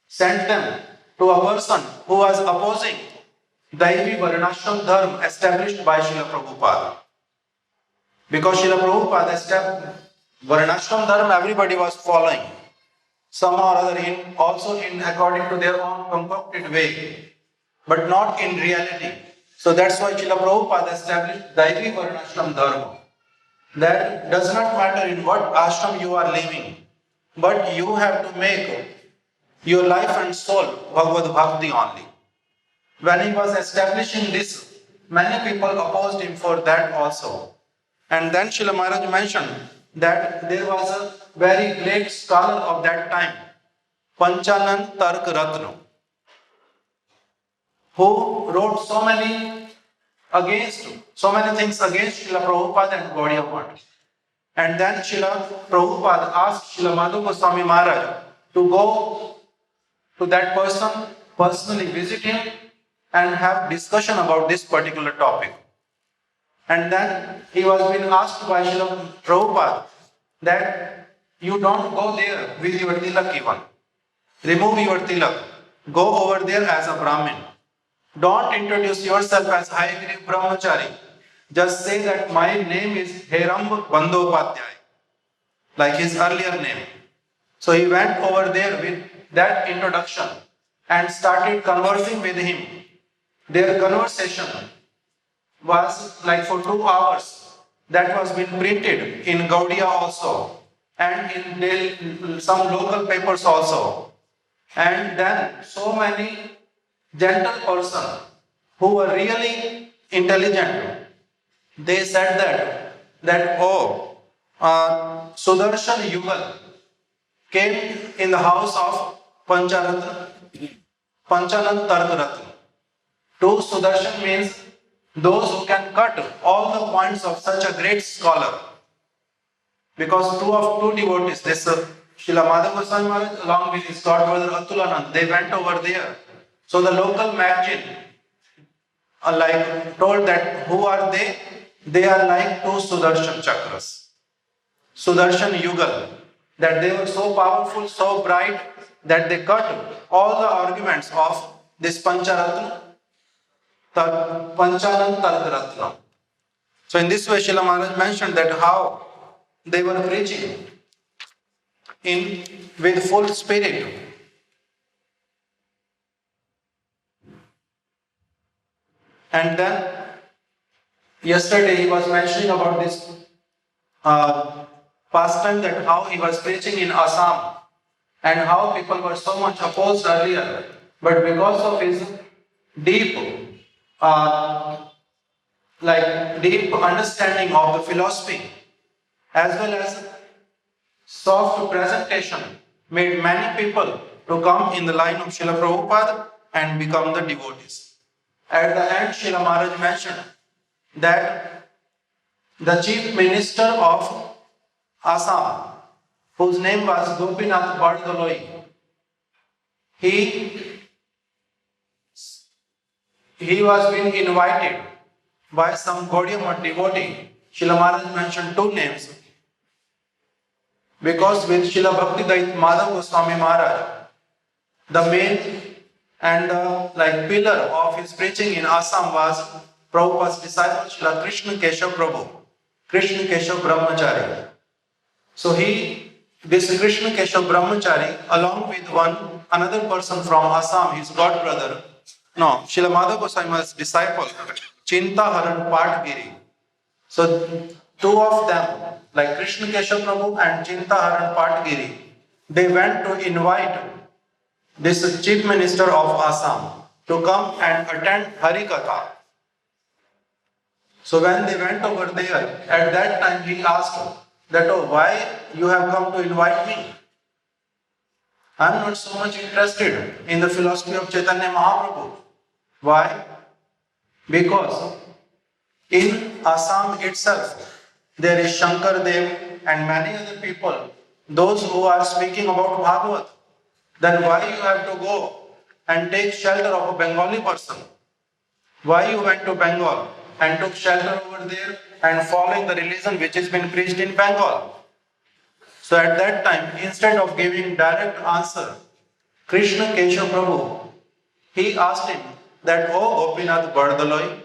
sent them to a person who was opposing Daivi Varnashram Dharma established by Srila Prabhupada. Because Srila Prabhupada established Varnashram Dharma, everybody was following. Somehow or other, also in according to their own concocted way, but not in reality. So that's why Srila Prabhupada established Daivi Varnashram Dharma. That does not matter in what ashram you are living, but you have to make your life and soul Bhagavad Bhakti only. When he was establishing this, many people opposed him for that also. And then Srila Maharaj mentioned that there was a very great scholar of that time, Panchanan Tark Ratna, who wrote so many things against Srila Prabhupada and Gaudiya Math. And then Srila Prabhupada asked Srila Madhava Gosvami Maharaja to go to that person, personally visit him and have discussion about this particular topic. And then he was being asked by Srila Prabhupada that you don't go there with your tilak even. Remove your tilak. Go over there as a Brahmin. Don't introduce yourself as Hayagiri Brahmachari. Just say that my name is Heramb Bandhopadhyay, like his earlier name. So he went over there with that introduction and started conversing with him. Their conversation was like for 2 hours. That was been printed in Gaudiya also and in some local papers also. And then so many gentle persons who were really intelligent, they said that Sudarshan Yugal came in the house of Panchanan Tarkaratna. 2 Sudarshan means those who can cut all the points of such a great scholar. Because two devotees, this Srila Madhava Gosvami Maharaj along with his godbrother Atulanand, they went over there. So the local magazine told that who are they? They are like 2 Sudarshan Chakras. Sudarshan Yugal. That they were so powerful, so bright that they cut all the arguments of this Panchanan Tarkaratna. So in this way Srila Maharaj mentioned that how they were preaching with full spirit. And then yesterday he was mentioning about this pastime, that how he was preaching in Assam and how people were so much opposed earlier, but because of his deep understanding of the philosophy as well as soft presentation made many people to come in the line of Srila Prabhupada and become the devotees. At the end, Srila Maharaj mentioned that the chief minister of Assam, whose name was Gopinath Bardoloi, he was being invited by some Gaudiya Math devotee. Srila Maharaj mentioned 2 names. Because with Srila Bhakti Dayita Madhava Gosvami Maharaja, the main and the pillar of his preaching in Assam was Prabhupada's disciple Srila Krishna Keshav Prabhu, Krishna Keshav Brahmachari. So this Krishna Keshav Brahmachari, along with another person from Assam, his god brother, Srila Madhava Goswami's disciple, Chintaharan Patgiri. So two of them, like Krishna Keshav Prabhu and Chintaharan Patgiri, they went to invite this chief minister of Assam to come and attend Harikatha. So when they went over there, at that time he asked that, why you have come to invite me? I am not so much interested in the philosophy of Chaitanya Mahaprabhu. Why? Because in Assam itself, there is Shankar Dev and many other people, those who are speaking about Bhagavad. Then why you have to go and take shelter of a Bengali person? Why you went to Bengal and took shelter over there and following the religion which has been preached in Bengal? So at that time, instead of giving direct answer, Krishna Keshav Prabhu, he asked him that, Gopinath Bardaloi,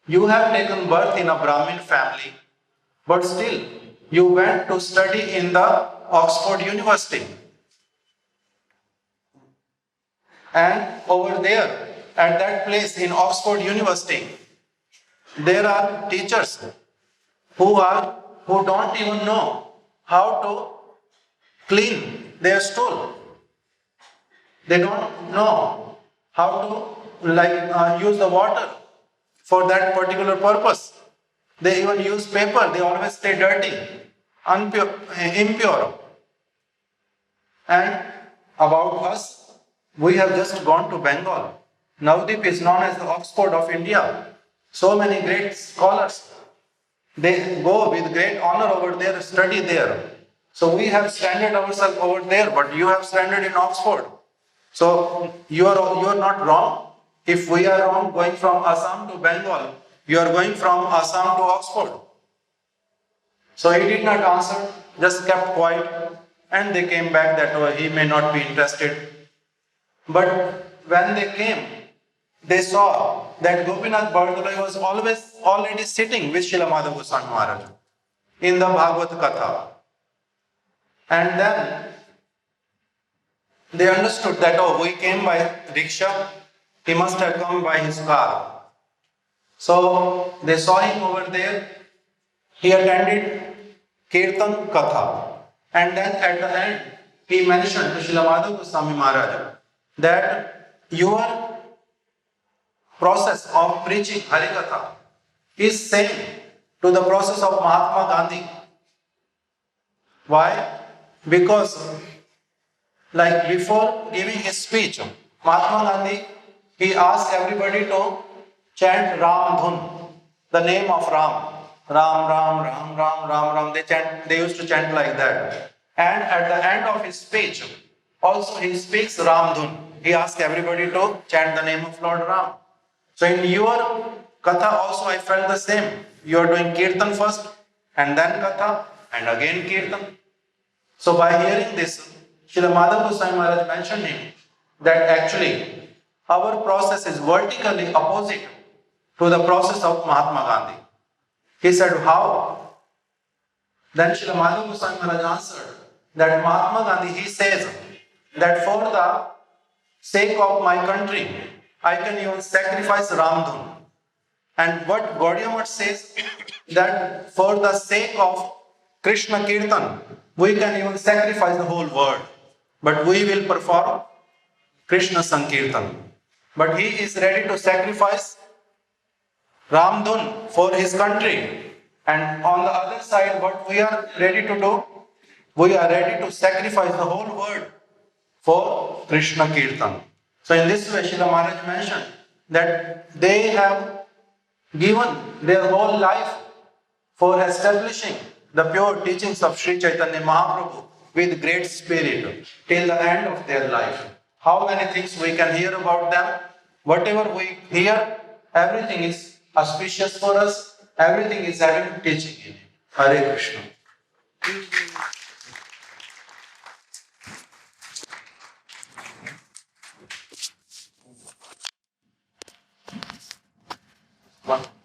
you have taken birth in a Brahmin family, but still you went to study in the Oxford University. And over there, at that place in Oxford University, there are teachers who don't even know how to clean their stool. They don't know how to use the water for that particular purpose. They even use paper. They always stay dirty, impure. And about us, we have just gone to Bengal. Navadip is known as the Oxford of India. So many great scholars, they go with great honor over there, study there. So we have stranded ourselves over there, but you have stranded in Oxford. So you are not wrong. If we are wrong going from Assam to Bengal, you are going from Assam to Oxford. So he did not answer, just kept quiet, and they came back that he may not be interested. But when they came, they saw that Gopinath Bardalai was already sitting with Srila Madhava Gosvami Maharaja in the Bhagavad Katha. And then they understood that, we came by rickshaw, he must have come by his car. So they saw him over there, he attended Kirtan Katha. And then at the end, he mentioned to Srila Madhava Gosvami Maharaja that your process of preaching Harikatha is same to the process of Mahatma Gandhi. Why? Because before giving his speech, Mahatma Gandhi, he asked everybody to chant Ram Dhun, the name of Ram. Ram, Ram, Ram, Ram, Ram, Ram. They used to chant like that. And at the end of his speech, also he speaks Ram Dhun. He asked everybody to chant the name of Lord Ram. So in your Katha also I felt the same. You are doing Kirtan first, and then Katha, and again Kirtan. So by hearing this, Srila Madhava Gosvami Maharaj mentioned him that actually our process is vertically opposite to the process of Mahatma Gandhi. He said, how? Then Srila Madhava Gosvami Maharaj answered that Mahatma Gandhi, he says that for the sake of my country, I can even sacrifice Ramdhun. And what Gaudiya Math says, that for the sake of Krishna Kirtan, we can even sacrifice the whole world. But we will perform Krishna Sankirtan. But he is ready to sacrifice Ramdhun for his country. And on the other side, what we are ready to do? We are ready to sacrifice the whole world for Krishna Kirtan. So in this way, Srila Maharaj mentioned that they have given their whole life for establishing the pure teachings of Sri Chaitanya Mahaprabhu with great spirit till the end of their life. How many things we can hear about them? Whatever we hear, everything is auspicious for us, everything is having teaching in it. Hare Krishna. One.